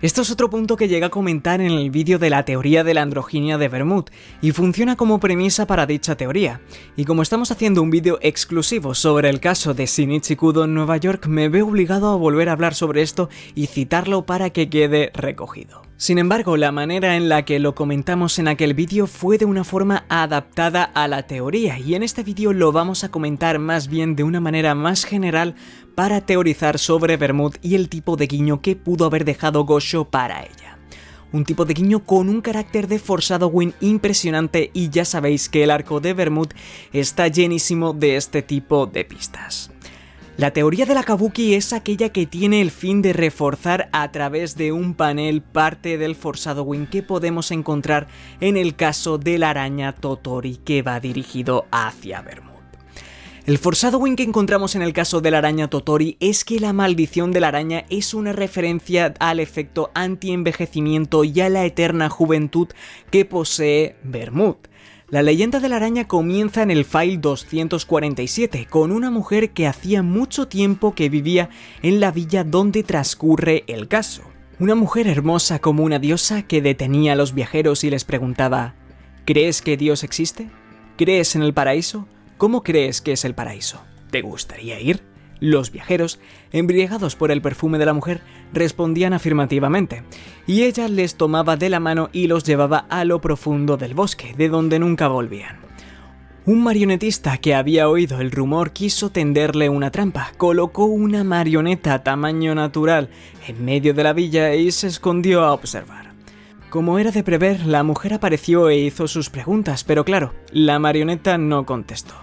Esto es otro punto que llegué a comentar en el vídeo de la teoría de la androginia de Vermouth y funciona como premisa para dicha teoría. Y como estamos haciendo un vídeo exclusivo sobre el caso de Shinichi Kudo en Nueva York, me veo obligado a volver a hablar sobre esto y citarlo para que quede recogido. Sin embargo, la manera en la que lo comentamos en aquel vídeo fue de una forma adaptada a la teoría y en este vídeo lo vamos a comentar más bien de una manera más general para teorizar sobre Vermouth y el tipo de guiño que pudo haber dejado Gosho para ella. Un tipo de guiño con un carácter de foreshadowing impresionante y ya sabéis que el arco de Vermouth está llenísimo de este tipo de pistas. La teoría de la Kabuki es aquella que tiene el fin de reforzar a través de un panel parte del foreshadowing que podemos encontrar en el caso de la araña Totori que va dirigido hacia Vermouth. El foreshadowing que encontramos en el caso de la araña Totori es que la maldición de la araña es una referencia al efecto anti-envejecimiento y a la eterna juventud que posee Vermouth. La leyenda de la araña comienza en el file 247, con una mujer que hacía mucho tiempo que vivía en la villa donde transcurre el caso. Una mujer hermosa como una diosa que detenía a los viajeros y les preguntaba: ¿crees que Dios existe? ¿Crees en el paraíso? ¿Cómo crees que es el paraíso? ¿Te gustaría ir? Los viajeros, embriagados por el perfume de la mujer, respondían afirmativamente, y ella les tomaba de la mano y los llevaba a lo profundo del bosque, de donde nunca volvían. Un marionetista que había oído el rumor quiso tenderle una trampa, colocó una marioneta a tamaño natural en medio de la villa y se escondió a observar. Como era de prever, la mujer apareció e hizo sus preguntas, pero claro, la marioneta no contestó.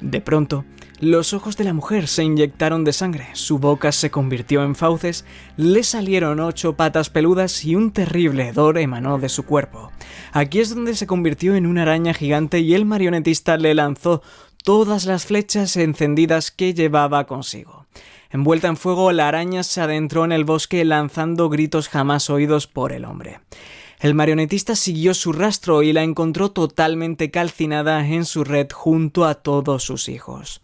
De pronto, los ojos de la mujer se inyectaron de sangre, su boca se convirtió en fauces, le salieron 8 patas peludas y un terrible hedor emanó de su cuerpo. Aquí es donde se convirtió en una araña gigante y el marionetista le lanzó todas las flechas encendidas que llevaba consigo. Envuelta en fuego, la araña se adentró en el bosque lanzando gritos jamás oídos por el hombre. El marionetista siguió su rastro y la encontró totalmente calcinada en su red junto a todos sus hijos.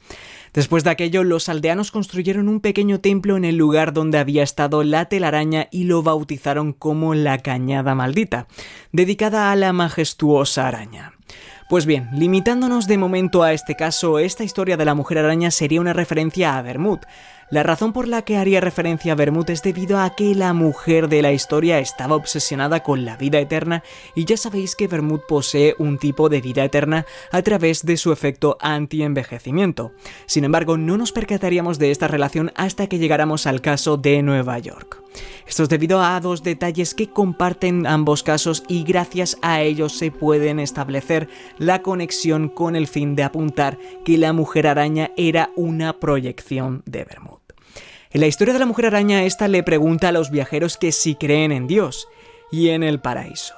Después de aquello, los aldeanos construyeron un pequeño templo en el lugar donde había estado la telaraña y lo bautizaron como la Cañada Maldita, dedicada a la majestuosa araña. Pues bien, limitándonos de momento a este caso, esta historia de la mujer araña sería una referencia a Vermouth. La razón por la que haría referencia a Vermouth es debido a que la mujer de la historia estaba obsesionada con la vida eterna y ya sabéis que Vermouth posee un tipo de vida eterna a través de su efecto anti-envejecimiento. Sin embargo, no nos percataríamos de esta relación hasta que llegáramos al caso de Nueva York. Esto es debido a dos detalles que comparten ambos casos y gracias a ellos se pueden establecer la conexión con el fin de apuntar que la Mujer Araña era una proyección de Vermouth. En la historia de la Mujer Araña, esta le pregunta a los viajeros que si creen en Dios y en el paraíso.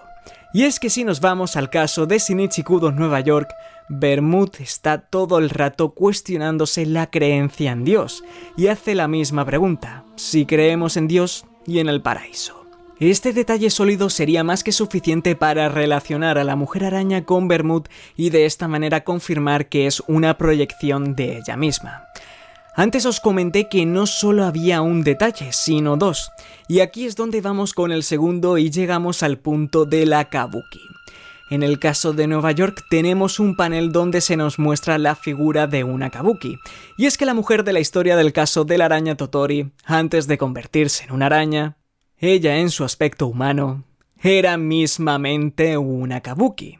Y es que si nos vamos al caso de Shinichi Kudo Nueva York, Vermouth está todo el rato cuestionándose la creencia en Dios y hace la misma pregunta, si creemos en Dios y en el paraíso. Este detalle sólido sería más que suficiente para relacionar a la Mujer Araña con Vermouth y de esta manera confirmar que es una proyección de ella misma. Antes os comenté que no solo había un detalle, sino dos, y aquí es donde vamos con el segundo y llegamos al punto de la Kabuki. En el caso de Nueva York tenemos un panel donde se nos muestra la figura de una Kabuki, y es que la mujer de la historia del caso de la araña Totori, antes de convertirse en una araña, ella en su aspecto humano, era mismamente una Kabuki.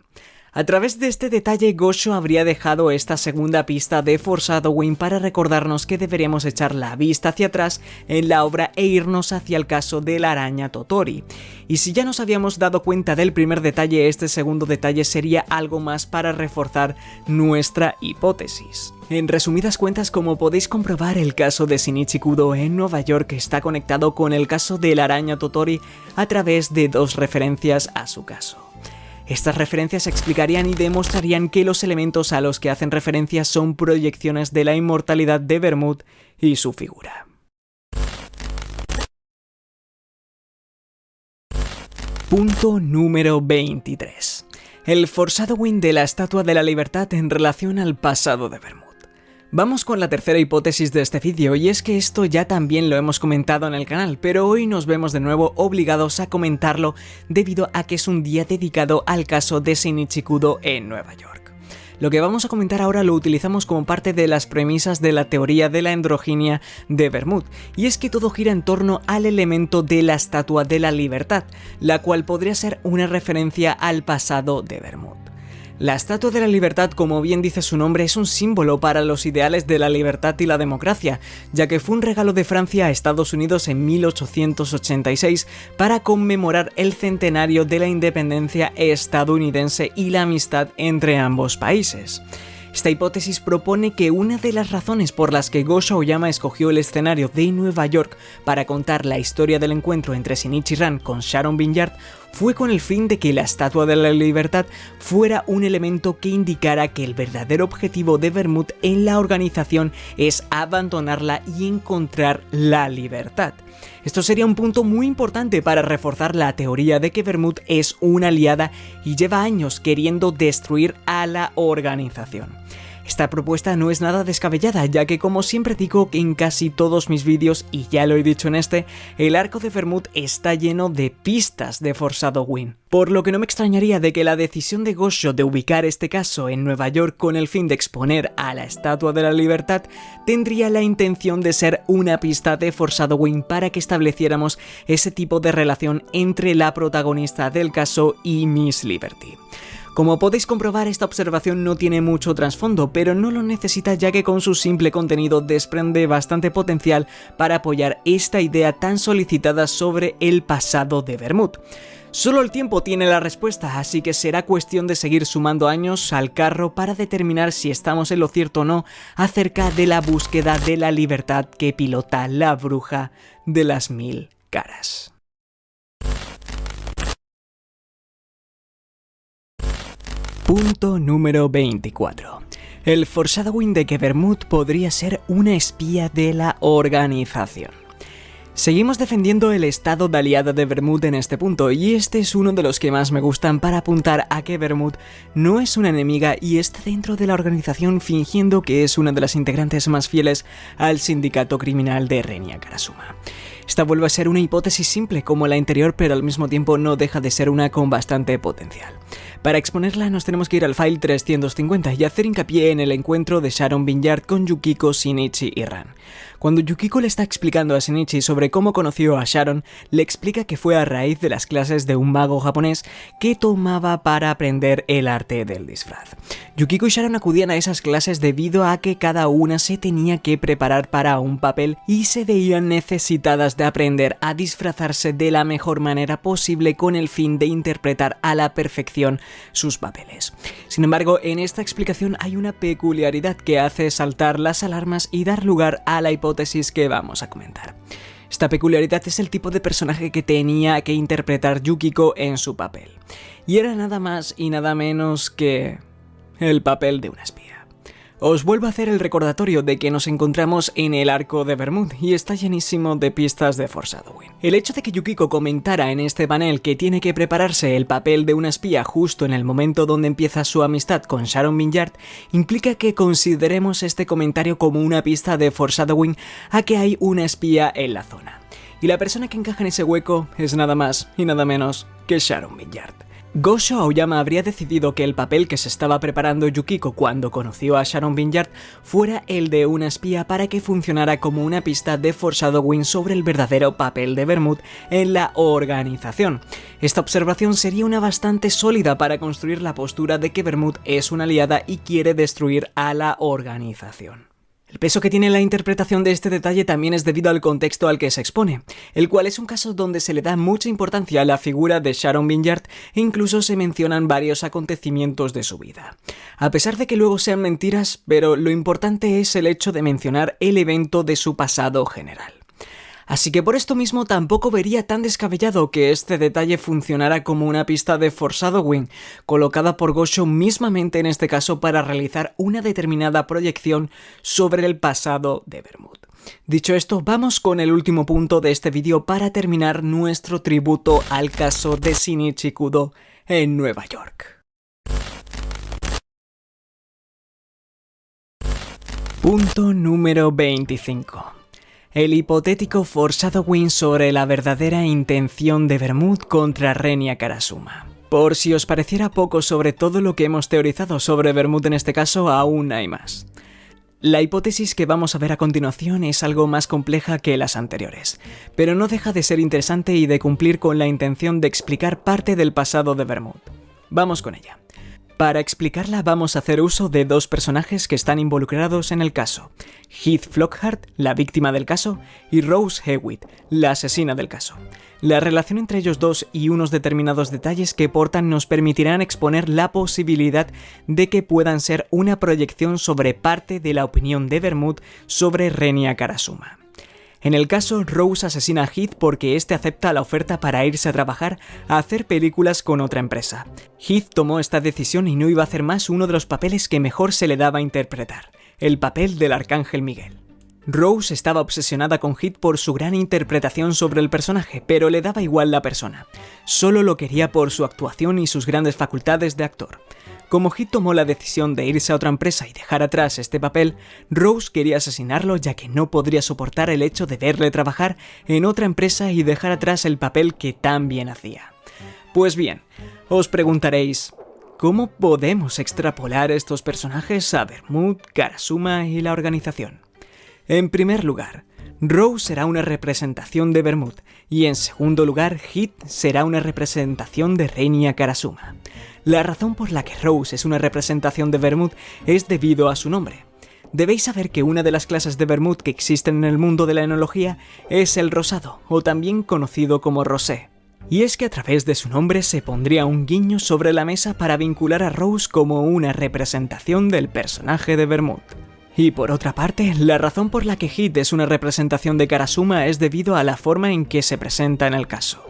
A través de este detalle, Gosho habría dejado esta segunda pista de foreshadowing para recordarnos que deberíamos echar la vista hacia atrás en la obra e irnos hacia el caso de la araña Totori. Y si ya nos habíamos dado cuenta del primer detalle, este segundo detalle sería algo más para reforzar nuestra hipótesis. En resumidas cuentas, como podéis comprobar, el caso de Shinichi Kudo en Nueva York está conectado con el caso de la araña Totori a través de dos referencias a su caso. Estas referencias explicarían y demostrarían que los elementos a los que hacen referencia son proyecciones de la inmortalidad de Vermouth y su figura. Punto número 23. El foreshadowing de la Estatua de la Libertad en relación al pasado de Vermouth. Vamos con la tercera hipótesis de este vídeo, y es que esto ya también lo hemos comentado en el canal, pero hoy nos vemos de nuevo obligados a comentarlo debido a que es un día dedicado al caso de Shinichi Kudo en Nueva York. Lo que vamos a comentar ahora lo utilizamos como parte de las premisas de la teoría de la androginia de Vermouth, y es que todo gira en torno al elemento de la Estatua de la Libertad, la cual podría ser una referencia al pasado de Vermouth. La Estatua de la Libertad, como bien dice su nombre, es un símbolo para los ideales de la libertad y la democracia, ya que fue un regalo de Francia a Estados Unidos en 1886 para conmemorar el centenario de la independencia estadounidense y la amistad entre ambos países. Esta hipótesis propone que una de las razones por las que Gosho Aoyama escogió el escenario de Nueva York para contar la historia del encuentro entre Shinichi Ran con Sharon Vineyard fue con el fin de que la Estatua de la Libertad fuera un elemento que indicara que el verdadero objetivo de Vermouth en la organización es abandonarla y encontrar la libertad. Esto sería un punto muy importante para reforzar la teoría de que Vermouth es una aliada y lleva años queriendo destruir a la organización. Esta propuesta no es nada descabellada, ya que como siempre digo en casi todos mis vídeos, y ya lo he dicho en este, el arco de Vermouth está lleno de pistas de foreshadowing. Por lo que no me extrañaría de que la decisión de Gosho de ubicar este caso en Nueva York con el fin de exponer a la Estatua de la Libertad tendría la intención de ser una pista de foreshadowing para que estableciéramos ese tipo de relación entre la protagonista del caso y Miss Liberty. Como podéis comprobar, esta observación no tiene mucho trasfondo, pero no lo necesita, ya que con su simple contenido desprende bastante potencial para apoyar esta idea tan solicitada sobre el pasado de Vermouth. Solo el tiempo tiene la respuesta, así que será cuestión de seguir sumando años al carro para determinar si estamos en lo cierto o no acerca de la búsqueda de la libertad que pilota la bruja de las 1000 caras. Punto número 24. El foreshadowing de que Vermouth podría ser una espía de la organización. Seguimos defendiendo el estado de aliada de Vermouth en este punto, y este es uno de los que más me gustan para apuntar a que Vermouth no es una enemiga y está dentro de la organización fingiendo que es una de las integrantes más fieles al sindicato criminal de Renya Karasuma. Esta vuelve a ser una hipótesis simple como la anterior, pero al mismo tiempo no deja de ser una con bastante potencial. Para exponerla nos tenemos que ir al file 350 y hacer hincapié en el encuentro de Sharon Vineyard con Yukiko, Shinichi y Ran. Cuando Yukiko le está explicando a Shinichi sobre cómo conoció a Sharon, le explica que fue a raíz de las clases de un mago japonés que tomaba para aprender el arte del disfraz. Yukiko y Sharon acudían a esas clases debido a que cada una se tenía que preparar para un papel y se veían necesitadas de aprender a disfrazarse de la mejor manera posible con el fin de interpretar a la perfección sus papeles. Sin embargo, en esta explicación hay una peculiaridad que hace saltar las alarmas y dar lugar a la hipótesis que vamos a comentar. Esta peculiaridad es el tipo de personaje que tenía que interpretar Yukiko en su papel. Y era nada más y nada menos que el papel de una espía. Os vuelvo a hacer el recordatorio de que nos encontramos en el arco de Vermouth y está llenísimo de pistas de foreshadowing. El hecho de que Yukiko comentara en este panel que tiene que prepararse el papel de una espía justo en el momento donde empieza su amistad con Sharon Vineyard implica que consideremos este comentario como una pista de foreshadowing a que hay una espía en la zona. Y la persona que encaja en ese hueco es nada más y nada menos que Sharon Vineyard. Gosho Aoyama habría decidido que el papel que se estaba preparando Yukiko cuando conoció a Sharon Vineyard fuera el de una espía para que funcionara como una pista de foreshadowing sobre el verdadero papel de Vermouth en la organización. Esta observación sería una bastante sólida para construir la postura de que Vermouth es una aliada y quiere destruir a la organización. El peso que tiene la interpretación de este detalle también es debido al contexto al que se expone, el cual es un caso donde se le da mucha importancia a la figura de Sharon Vineyard e incluso se mencionan varios acontecimientos de su vida. A pesar de que luego sean mentiras, pero lo importante es el hecho de mencionar el evento de su pasado general. Así que por esto mismo tampoco vería tan descabellado que este detalle funcionara como una pista de foreshadowing, colocada por Gosho mismamente en este caso para realizar una determinada proyección sobre el pasado de Vermouth. Dicho esto, vamos con el último punto de este vídeo para terminar nuestro tributo al caso de Shinichi Kudo en Nueva York. Punto número 25. El hipotético foreshadowing sobre la verdadera intención de Vermouth contra Renya Karasuma. Por si os pareciera poco sobre todo lo que hemos teorizado sobre Vermouth en este caso, aún hay más. La hipótesis que vamos a ver a continuación es algo más compleja que las anteriores, pero no deja de ser interesante y de cumplir con la intención de explicar parte del pasado de Vermouth. Vamos con ella. Para explicarla vamos a hacer uso de dos personajes que están involucrados en el caso, Heath Flockhart, la víctima del caso, y Rose Hewitt, la asesina del caso. La relación entre ellos dos y unos determinados detalles que portan nos permitirán exponer la posibilidad de que puedan ser una proyección sobre parte de la opinión de Vermouth sobre Renya Karasuma. En el caso, Rose asesina a Heath porque este acepta la oferta para irse a trabajar a hacer películas con otra empresa. Heath tomó esta decisión y no iba a hacer más uno de los papeles que mejor se le daba a interpretar, el papel del Arcángel Miguel. Rose estaba obsesionada con Heath por su gran interpretación sobre el personaje, pero le daba igual la persona. Solo lo quería por su actuación y sus grandes facultades de actor. Como Heath tomó la decisión de irse a otra empresa y dejar atrás este papel, Rose quería asesinarlo ya que no podría soportar el hecho de verle trabajar en otra empresa y dejar atrás el papel que tan bien hacía. Pues bien, os preguntaréis, ¿cómo podemos extrapolar estos personajes a Vermouth, Karasuma y la organización? En primer lugar, Rose será una representación de Vermouth y en segundo lugar, Heath será una representación de Renya Karasuma. La razón por la que Rose es una representación de Vermouth es debido a su nombre. Debéis saber que una de las clases de Vermouth que existen en el mundo de la enología es el rosado, o también conocido como rosé. Y es que a través de su nombre se pondría un guiño sobre la mesa para vincular a Rose como una representación del personaje de Vermouth. Y por otra parte, la razón por la que Heath es una representación de Karasuma es debido a la forma en que se presenta en el caso.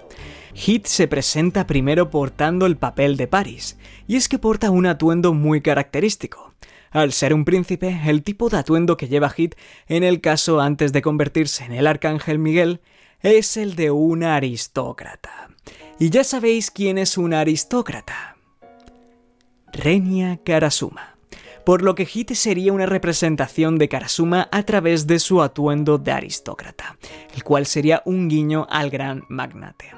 Heath se presenta primero portando el papel de Paris, y es que porta un atuendo muy característico. Al ser un príncipe, el tipo de atuendo que lleva Heath en el caso antes de convertirse en el Arcángel Miguel es el de un aristócrata. Y ya sabéis quién es un aristócrata. Renya Karasuma. por lo que Hit sería una representación de Karasuma a través de su atuendo de aristócrata, el cual sería un guiño al gran magnate.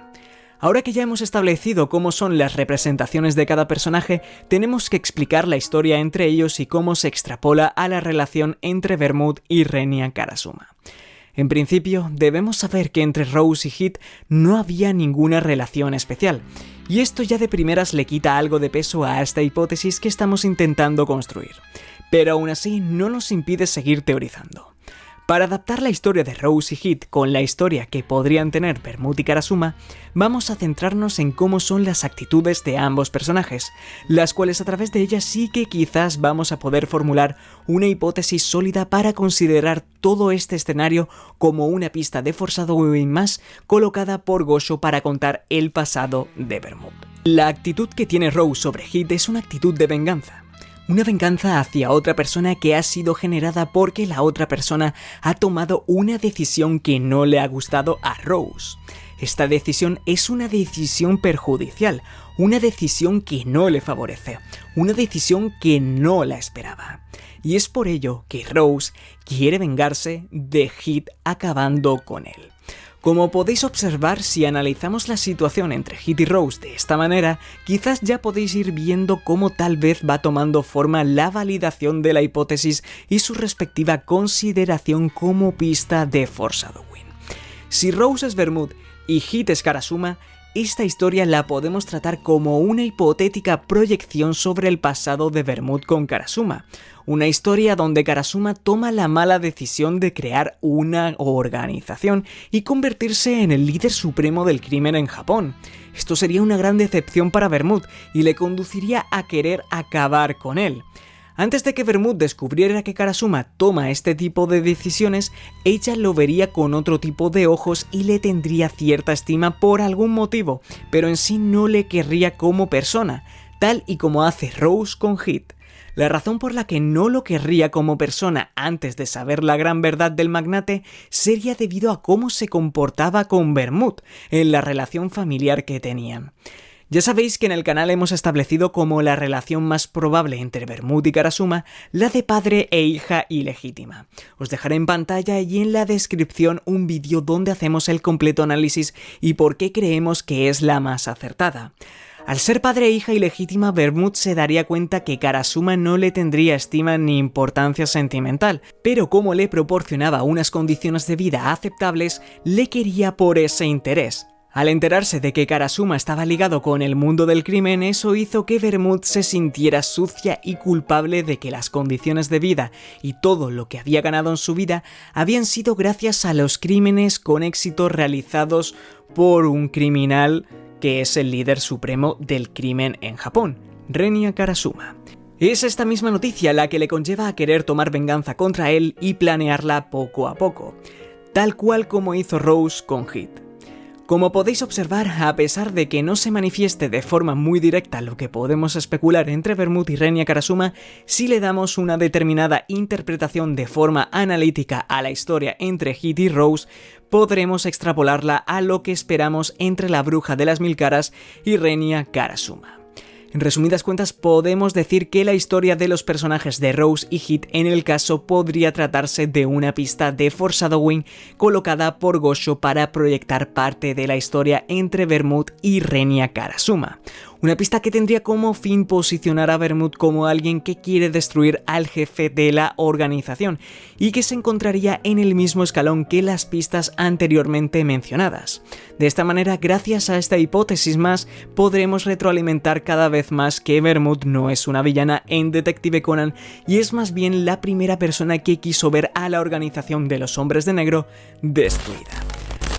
Ahora que ya hemos establecido cómo son las representaciones de cada personaje, tenemos que explicar la historia entre ellos y cómo se extrapola a la relación entre Vermouth y Renya Karasuma. En principio, debemos saber que entre Rose y Hit no había ninguna relación especial, y esto ya de primeras le quita algo de peso a esta hipótesis que estamos intentando construir, pero aún así no nos impide seguir teorizando. Para adaptar la historia de Rose y Hit con la historia que podrían tener Vermouth y Karasuma, vamos a centrarnos en cómo son las actitudes de ambos personajes, las cuales a través de ellas sí que quizás vamos a poder formular una hipótesis sólida para considerar todo este escenario como una pista de foreshadowing más colocada por Gosho para contar el pasado de Vermouth. La actitud que tiene Rose sobre Hit es una actitud de venganza. Una venganza hacia otra persona que ha sido generada porque la otra persona ha tomado una decisión que no le ha gustado a Rose. Esta decisión es una decisión perjudicial, una decisión que no le favorece, una decisión que no la esperaba. Y es por ello que Rose quiere vengarse de Hit acabando con él. Como podéis observar, si analizamos la situación entre Hit y Rose de esta manera, quizás ya podéis ir viendo cómo tal vez va tomando forma la validación de la hipótesis y su respectiva consideración como pista de foreshadowing. Si Rose es Vermouth y Hit es Karasuma, esta historia la podemos tratar como una hipotética proyección sobre el pasado de Vermouth con Karasuma. Una historia donde Karasuma toma la mala decisión de crear una organización y convertirse en el líder supremo del crimen en Japón. Esto sería una gran decepción para Vermouth y le conduciría a querer acabar con él. Antes de que Vermouth descubriera que Karasuma toma este tipo de decisiones, ella lo vería con otro tipo de ojos y le tendría cierta estima por algún motivo, pero en sí no le querría como persona, tal y como hace Rose con Hit. La razón por la que no lo querría como persona antes de saber la gran verdad del magnate sería debido a cómo se comportaba con Vermouth en la relación familiar que tenían. Ya sabéis que en el canal hemos establecido como la relación más probable entre Vermouth y Karasuma la de padre e hija ilegítima. Os dejaré en pantalla y en la descripción un vídeo donde hacemos el completo análisis y por qué creemos que es la más acertada. Al ser padre e hija ilegítima, Vermouth se daría cuenta que Karasuma no le tendría estima ni importancia sentimental, pero como le proporcionaba unas condiciones de vida aceptables, le quería por ese interés. Al enterarse de que Karasuma estaba ligado con el mundo del crimen, eso hizo que Vermouth se sintiera sucia y culpable de que las condiciones de vida y todo lo que había ganado en su vida habían sido gracias a los crímenes con éxito realizados por un criminal que es el líder supremo del crimen en Japón, Renya Karasuma. Es esta misma noticia la que le conlleva a querer tomar venganza contra él y planearla poco a poco, tal cual como hizo Rose con Hit. Como podéis observar, a pesar de que no se manifieste de forma muy directa lo que podemos especular entre Vermouth y Renya Karasuma, si le damos una determinada interpretación de forma analítica a la historia entre Hit y Rose, podremos extrapolarla a lo que esperamos entre la bruja de las mil caras y Renya Karasuma. En resumidas cuentas, podemos decir que la historia de los personajes de Rose y Hit en el caso podría tratarse de una pista de foreshadowing colocada por Gosho para proyectar parte de la historia entre Vermouth y Renya Karasuma. Una pista que tendría como fin posicionar a Vermouth como alguien que quiere destruir al jefe de la organización y que se encontraría en el mismo escalón que las pistas anteriormente mencionadas. De esta manera, gracias a esta hipótesis más, podremos retroalimentar cada vez más que Vermouth no es una villana en Detective Conan y es más bien la primera persona que quiso ver a la organización de los Hombres de Negro destruida.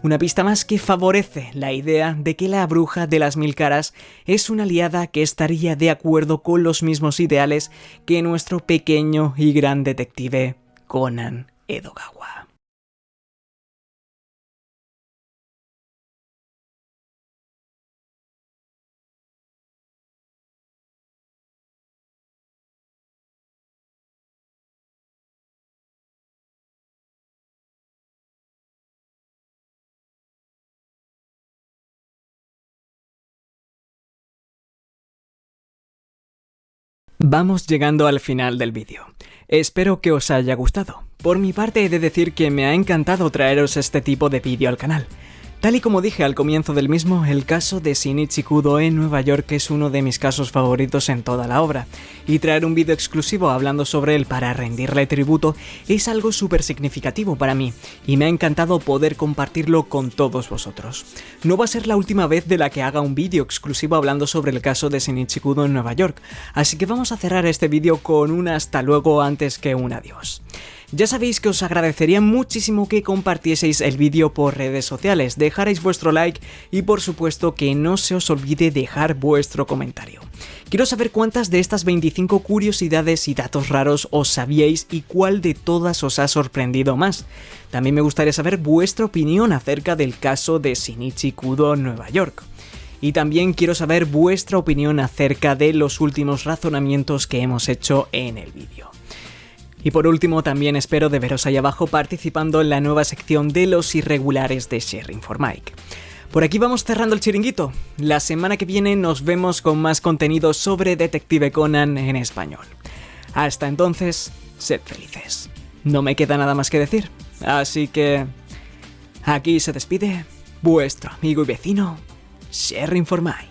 Una pista más que favorece la idea de que la bruja de las mil caras es una aliada que estaría de acuerdo con los mismos ideales que nuestro pequeño y gran detective Conan Edogawa. Vamos llegando al final del vídeo. Espero que os haya gustado. Por mi parte he de decir que me ha encantado traeros este tipo de vídeo al canal. Tal y como dije al comienzo del mismo, el caso de Shinichi Kudo en Nueva York es uno de mis casos favoritos en toda la obra, y traer un vídeo exclusivo hablando sobre él para rendirle tributo es algo súper significativo para mí, y me ha encantado poder compartirlo con todos vosotros. No va a ser la última vez de la que haga un vídeo exclusivo hablando sobre el caso de Shinichi Kudo en Nueva York, así que vamos a cerrar este vídeo con un hasta luego antes que un adiós. Ya sabéis que os agradecería muchísimo que compartieseis el vídeo por redes sociales, dejarais vuestro like y por supuesto que no se os olvide dejar vuestro comentario. Quiero saber cuántas de estas 25 curiosidades y datos raros os sabíais y cuál de todas os ha sorprendido más. También me gustaría saber vuestra opinión acerca del caso de Shinichi Kudo en Nueva York. Y también quiero saber vuestra opinión acerca de los últimos razonamientos que hemos hecho en el vídeo. Y por último, también espero de veros ahí abajo participando en la nueva sección de los irregulares de Sharing for Mike. Por aquí vamos cerrando el chiringuito. La semana que viene nos vemos con más contenido sobre Detective Conan en español. Hasta entonces, sed felices. No me queda nada más que decir, así que aquí se despide vuestro amigo y vecino Sharing for Mike.